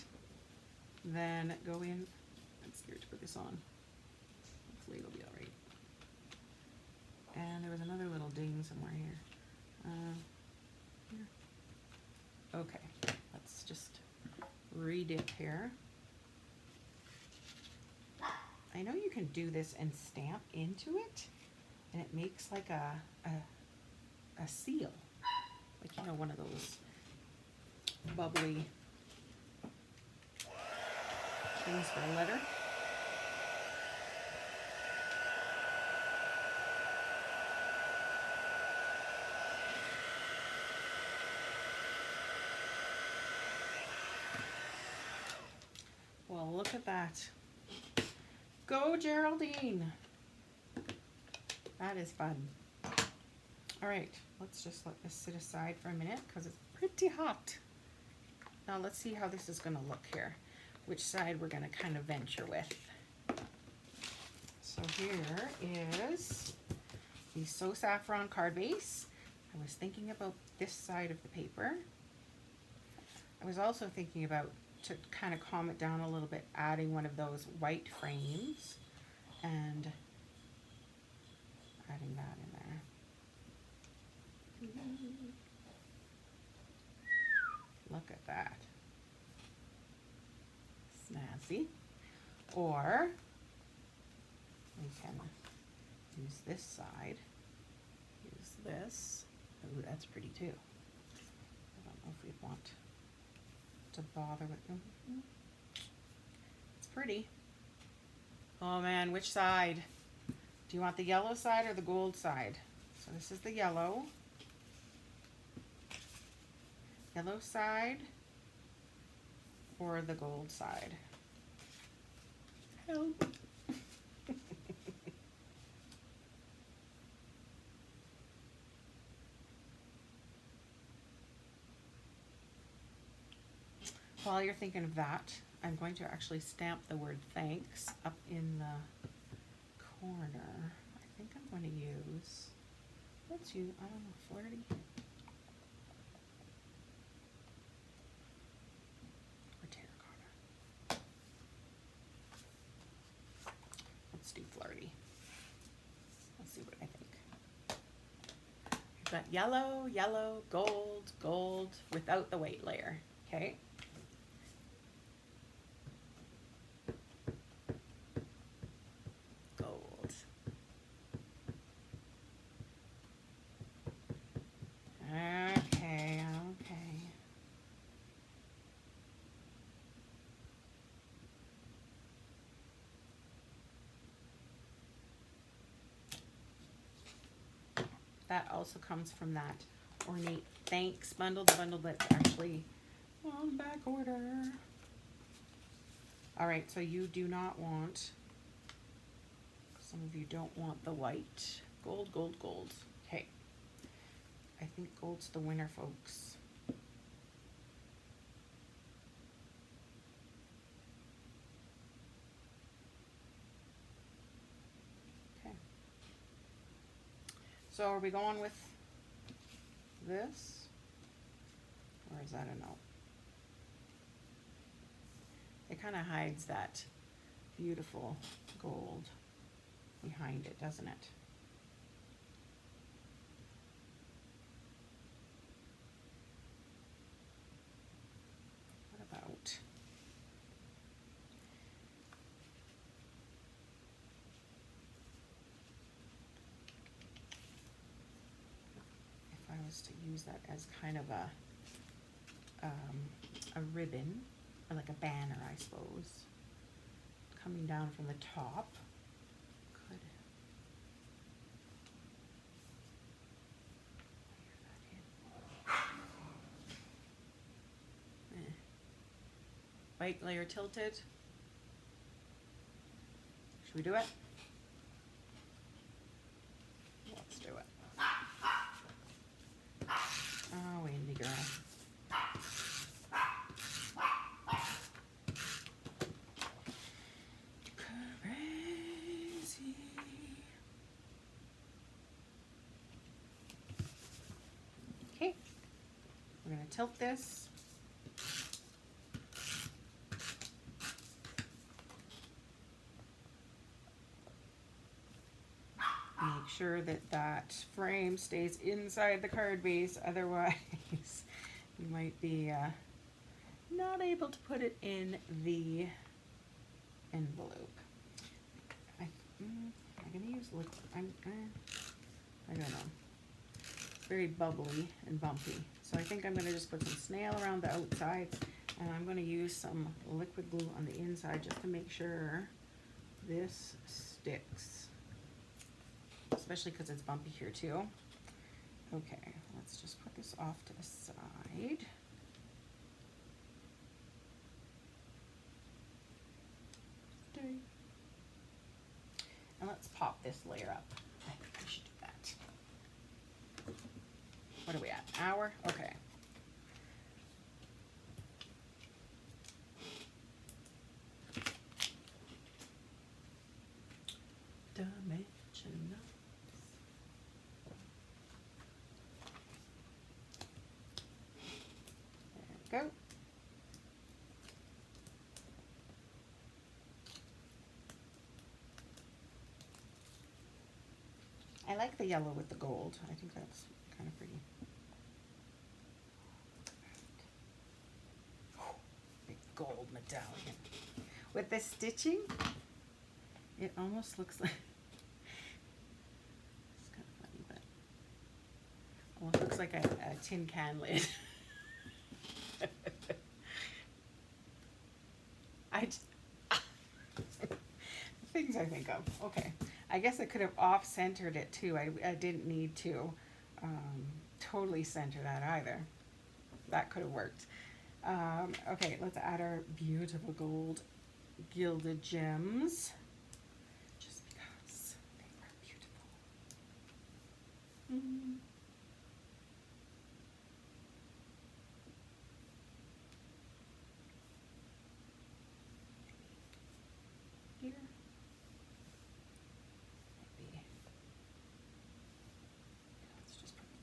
Speaker 1: then go in. I'm scared to put this on. Hopefully it'll be all right. And there was another little ding somewhere here. Here. Okay, let's just redip here. I know you can do this and stamp into it, and it makes like a seal, like, you know, one of those bubbly Kings for a letter. Well, look at that. Go, Geraldine. That is fun. All right, let's just let this sit aside for a minute because it's pretty hot. Now let's see how this is going to look here. Which side we're going to kind of venture with. So here is the So Saffron card base. I was thinking about this side of the paper. I was also thinking about, to kind of calm it down a little bit, adding one of those white frames and adding that in there. Look at that. Snazzy. Or we can use this side. Use this. Ooh, that's pretty too. I don't know if we'd want to bother with them. It's pretty. Oh man, which side? Do you want the yellow side or the gold side? So this is the yellow. Yellow side or the gold side? Help. While you're thinking of that, I'm going to actually stamp the word thanks up in the corner. I think I'm going to use, let's use, I don't know, Flirty. Or terracotta. Let's do Flirty. Let's see what I think. We've got yellow, yellow, gold, gold, without the white layer, okay? That also comes from that Ornate Thanks bundle, the bundle that's actually on back order. All right, so you do not want, some of you don't want the white. Gold, gold, gold. Okay. I think gold's the winner, folks. So are we going with this, or is that a no? It kind of hides that beautiful gold behind it, doesn't it? What about to use that as kind of a ribbon, or like a banner, I suppose, coming down from the top. Could layer that in. White layer tilted. Should we do it? Let's do it. Oh, Andy girl. Crazy. Okay. We're going to tilt this. Make sure that that frame stays inside the card base, otherwise you might be not able to put it in the envelope. I'm going to use liquid. I don't know. It's very bubbly and bumpy. So I think I'm going to just put some snail around the outsides And I'm going to use some liquid glue on the inside just to make sure this sticks, especially because it's bumpy here too. Okay, let's just put this off to the side. And let's pop this layer up. I think I should do that. What are we at? An hour? Okay. Dimensionals. There we go. I like the yellow with the gold. I think that's kind of pretty. Big gold medallion. With the stitching, it almost looks like, it's kind of funny, but almost looks like a tin can lid. Things I think of. Okay. I guess I could have off-centered it too. I didn't need to totally center that either. That could have worked. Okay, let's add our beautiful gold gilded gems. Just because they are beautiful. Here.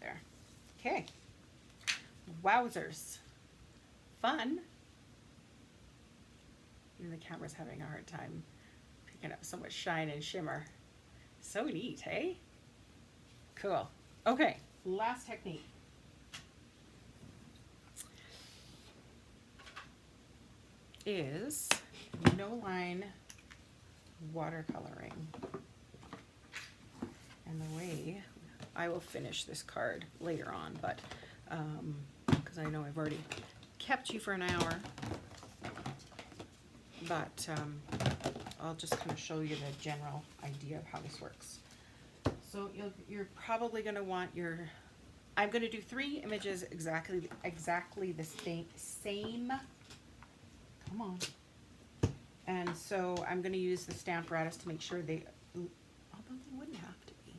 Speaker 1: There. Okay. Wowzers. Fun. Even the camera's having a hard time picking up so much shine and shimmer. So neat, hey? Cool. Okay, last technique. Is no line watercoloring. And the way I will finish this card later on, but because I know I've already kept you for an hour, but I'll just kind of show you the general idea of how this works. So you're probably going to want your, I'm going to do 3 images exactly the same. Come on. And so I'm going to use the Stamparatus to make sure they, although they wouldn't have to be.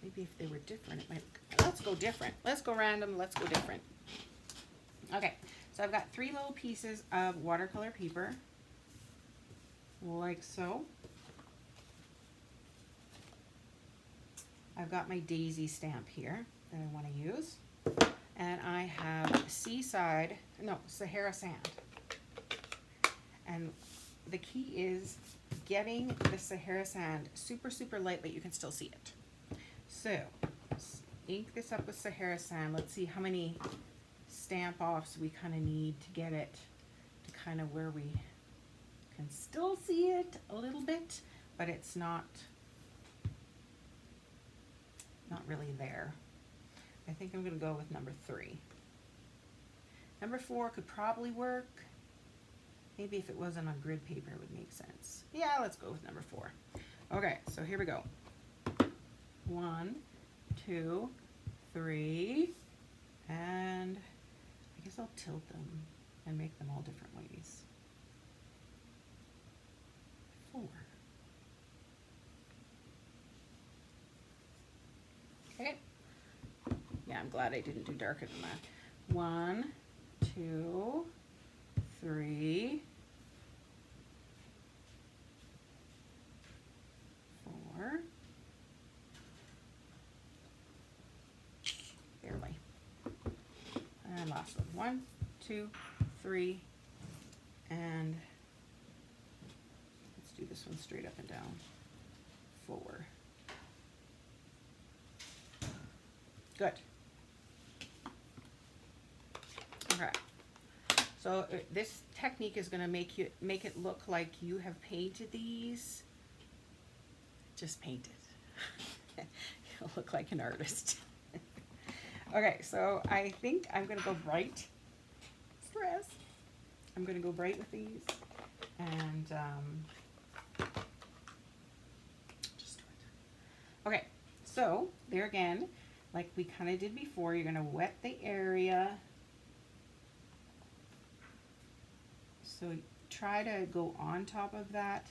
Speaker 1: Maybe if they were different, it might, let's go different. Let's go random, let's go different. Okay, so I've got 3 little pieces of watercolor paper, like so. I've got my daisy stamp here that I want to use. And I have Sahara sand. And the key is getting the Sahara sand super, super light, but you can still see it. So, ink this up with Sahara sand. Let's see how many stamp offs we kind of need to get it to kind of where we can still see it a little bit, but it's not really there. I think I'm going to go with number 3. Number 4 could probably work. Maybe if it wasn't on grid paper, it would make sense. Yeah, let's go with number 4. Okay, so here we go. 1, 2, 3, and I guess I'll tilt them and make them all different ways. 4. Okay. Yeah, I'm glad I didn't do darker than that. 1, 2, 3, 4. Barely. And last one. 1, 2, 3, and let's do this one straight up and down. 4. Good. Okay. So this technique is going to make it look like you have painted these. Just painted. You'll look like an artist. Okay, so I think I'm gonna go bright. Stress. I'm gonna go bright with these, and just okay. So there again, like we kind of did before, you're gonna wet the area. So try to go on top of that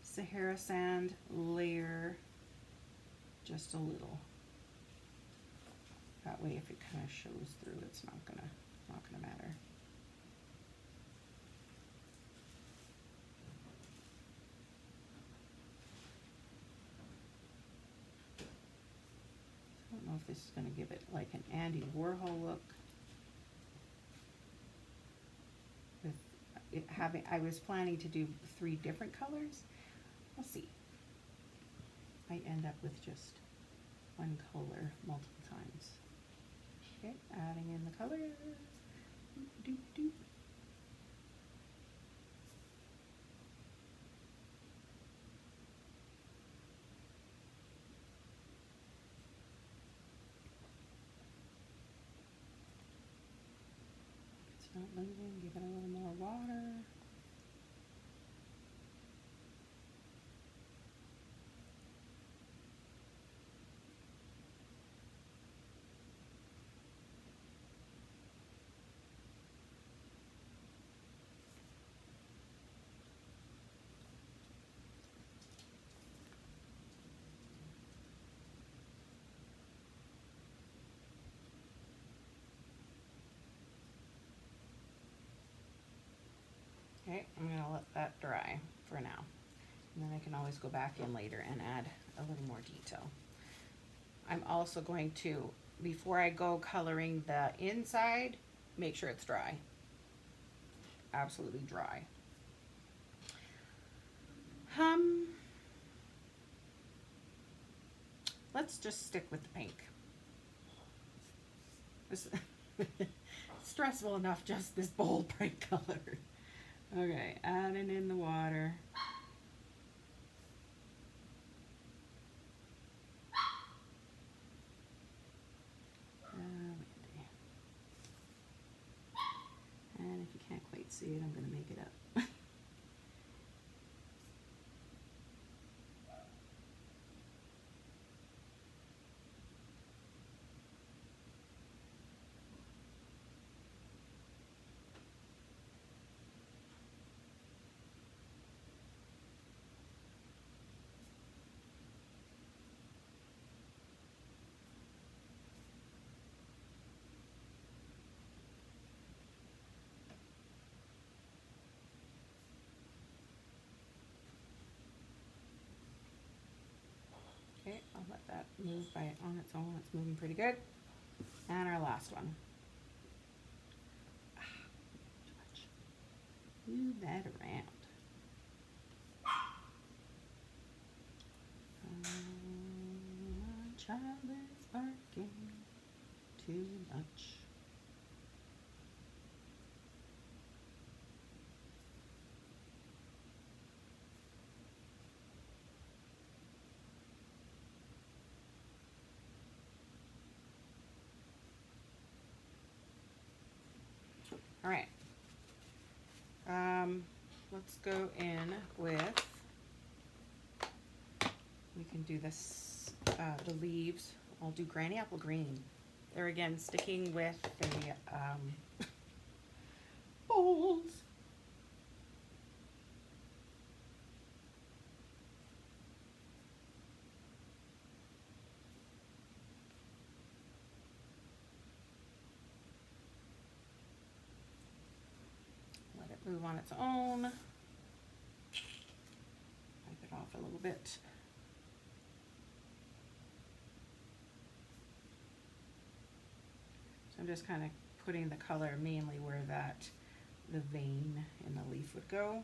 Speaker 1: Sahara sand layer just a little. That way, if it kind of shows through, it's not gonna matter. I don't know if this is gonna give it like an Andy Warhol look. With it having, I was planning to do 3 different colors. We'll see. I end up with just one color multiple times. Okay, adding in the color. Doop, doop, doop. It's not moving, give it a little more water. Okay, I'm gonna let that dry for now. And then I can always go back in later and add a little more detail. I'm also going to, before I go coloring the inside, make sure it's dry. Absolutely dry. Let's just stick with the pink. It's stressful enough, just this bold bright color. Okay, adding in the water. And if you can't quite see it, I'm going to make it up. Okay, I'll let that move on its own. It's moving pretty good. And our last one. Move that around. My child is barking too much. All right. Let's go in with, we can do this, the leaves. I'll do Granny Apple Green. There again, sticking with the bowls. Let it move on its own. Wipe it off a little bit. So I'm just kind of putting the color mainly where the vein in the leaf would go.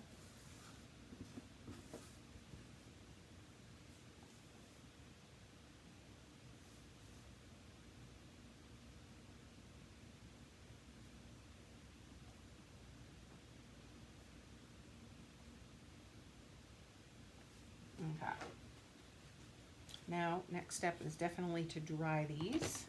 Speaker 1: Okay. Now, next step is definitely to dry these.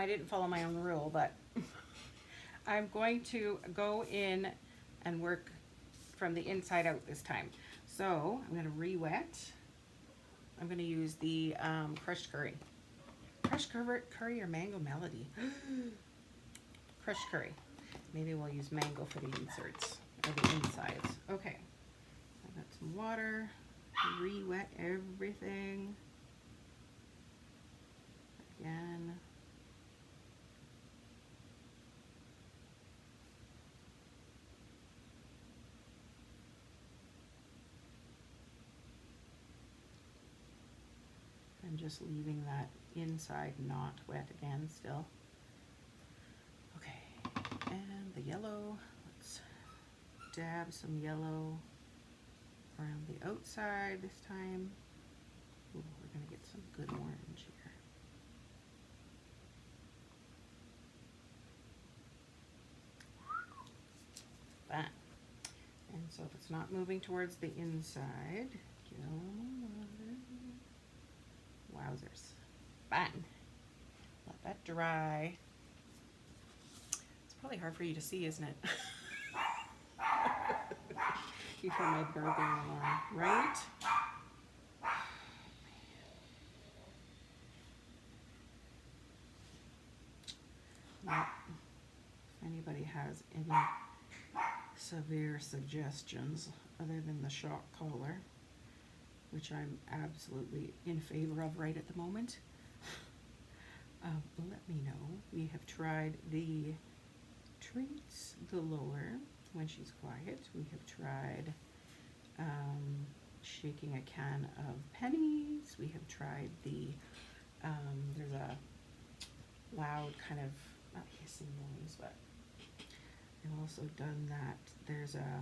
Speaker 1: I didn't follow my own rule, but I'm going to go in and work from the inside out this time. So I'm going to re-wet. I'm going to use the crushed curry. Crushed curry or mango melody? Crushed curry. Maybe we'll use mango for the inserts or the insides. Okay. I've got some water. Re-wet everything. Again. I'm just leaving that inside not wet again still. Okay, and the yellow, let's dab some yellow around the outside this time. Ooh, we're gonna get some good orange here. Fun. And so if it's not moving towards the inside, wowzers. Fun. Let that dry. It's probably hard for you to see, isn't it? You hear my burglar alarm, right? Well, if anybody has any severe suggestions other than the shock collar, which I'm absolutely in favor of right at the moment, let me know. We have tried the treats, the lower, when she's quiet. We have tried shaking a can of pennies. We have tried the, there's a loud kind of, not hissing noise, but I've also done that. There's a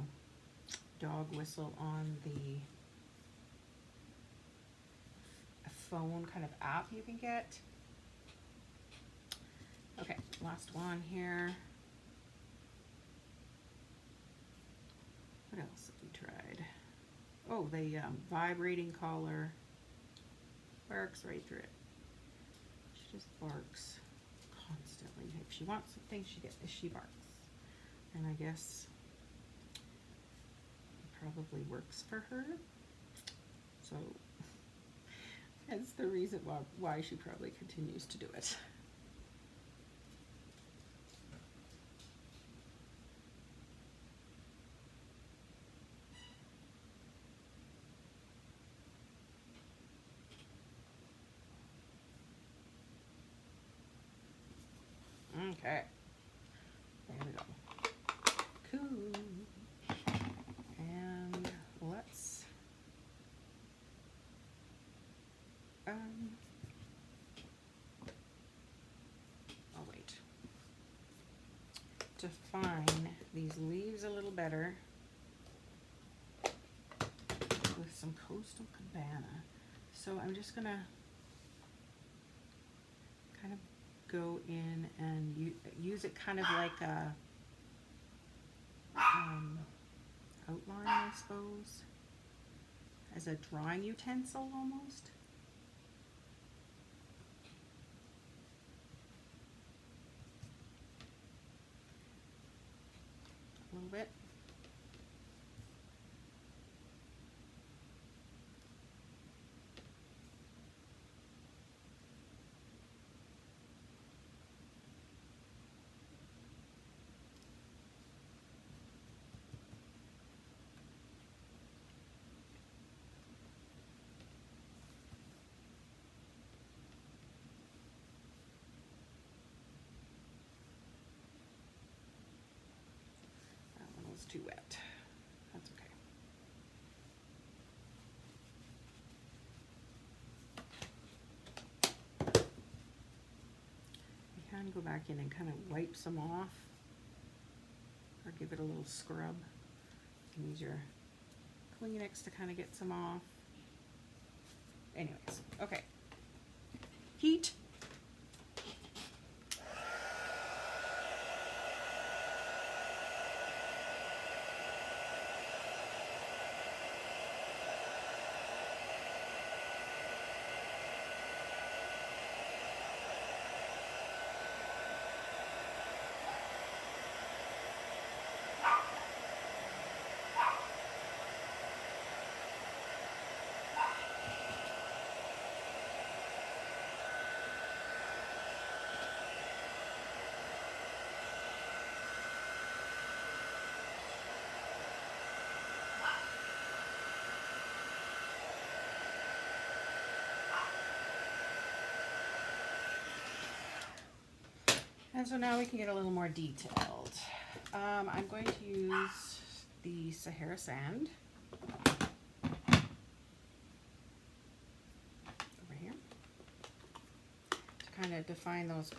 Speaker 1: dog whistle on the phone kind of app you can get. Okay, last one here. What else have we tried? Oh, the vibrating collar barks right through it. She just barks constantly. If she wants something, she barks. And I guess it probably works for her. So that's the reason why she probably continues to do it. Okay, there we go. Cool. And let's I'll wait. To define these leaves a little better with some Coastal Cabana. So I'm just gonna kind of go in and use it kind of like a outline, I suppose, as a drawing utensil almost. A little bit. Too wet. That's okay. You can go back in and kind of wipe some off or give it a little scrub. You can use your Kleenex to kind of get some off. Anyways, okay. Heat. And so now we can get a little more detailed. I'm going to use the Sahara sand over here to kind of define those.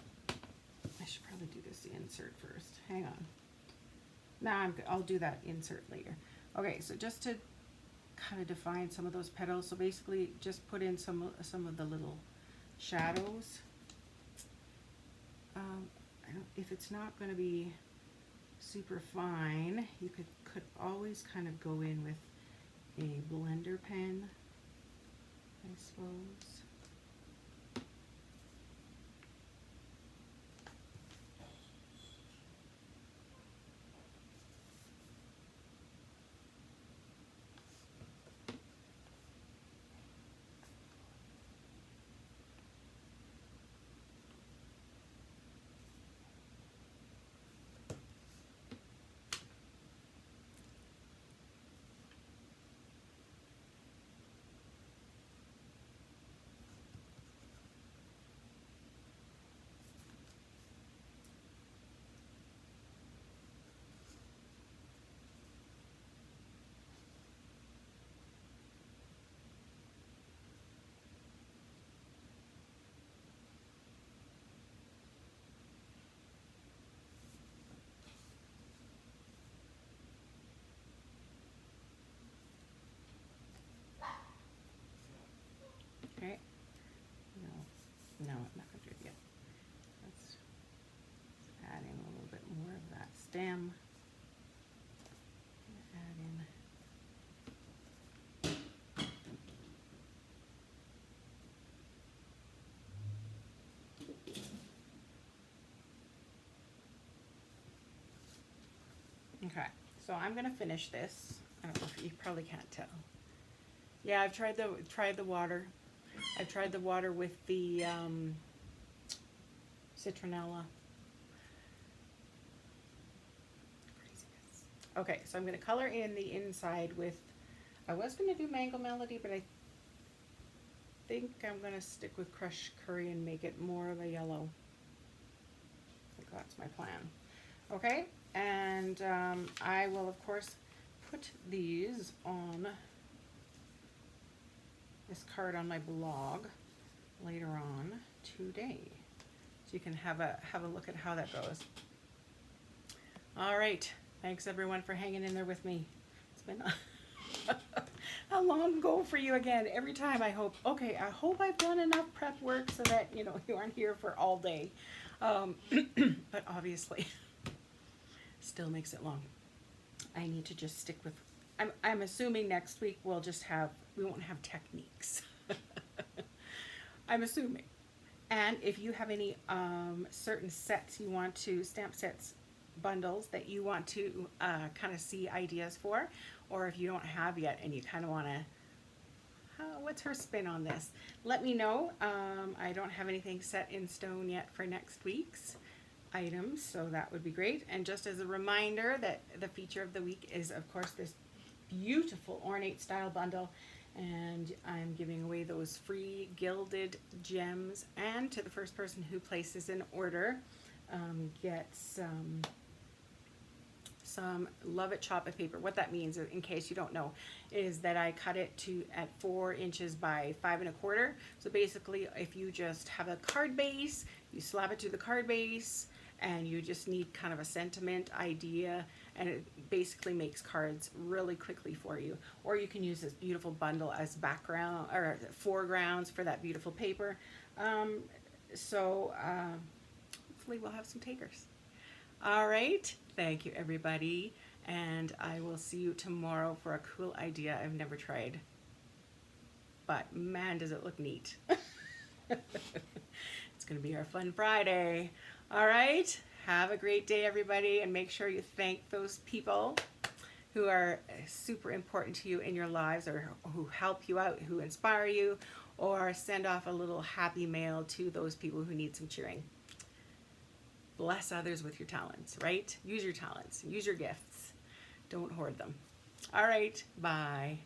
Speaker 1: I should probably do this insert first. Hang on. Now I'll do that insert later. Okay, so just to kind of define some of those petals. So basically just put in some of the little shadows. If it's not going to be super fine, you could always kind of go in with a blender pen, I suppose. Okay. No, I'm not going to do it yet. Let's add in a little bit more of that stem. Add in. Okay, so I'm going to finish this. I don't know if you probably can't tell. Yeah, I've tried the water. I've tried the water with the citronella. Craziness. Okay, so I'm going to color in the inside with, I was going to do Mango Melody, but I think I'm going to stick with crushed curry and make it more of a yellow. I think that's my plan. Okay, and I will of course put these on this card on my blog later on today, so you can have a look at how that goes. All right, thanks everyone for hanging in there with me. It's been a long go for you again. Every time I hope I've done enough prep work so that you aren't here for all day, but obviously still makes it long. I need to just stick with. I'm assuming next week we won't have techniques. I'm assuming. And if you have any certain sets you want to, stamp sets, bundles that you want to kind of see ideas for, or if you don't have yet and you kind of want to, what's her spin on this? Let me know. I don't have anything set in stone yet for next week's items, so that would be great. And just as a reminder that the feature of the week is of course this beautiful Ornate Style Bundle, and I'm giving away those free gilded gems, and to the first person who places an order gets some Love It Chop It paper. What that means, in case you don't know, is that I cut it at 4 inches by 5 1/4. So basically, if you just have a card base, you slap it to the card base, and you just need kind of a sentiment idea, and it basically makes cards really quickly for you. Or you can use this beautiful bundle as background or foregrounds for that beautiful paper. Hopefully we'll have some takers. All right, thank you everybody, and I will see you tomorrow for a cool idea I've never tried, but man does it look neat. It's gonna be our fun Friday. All right, have a great day everybody, and make sure you thank those people who are super important to you in your lives, or who help you out, who inspire you, or send off a little happy mail to those people who need some cheering. Bless others with your talents, right? Use your talents, use your gifts. Don't hoard them. All right, bye.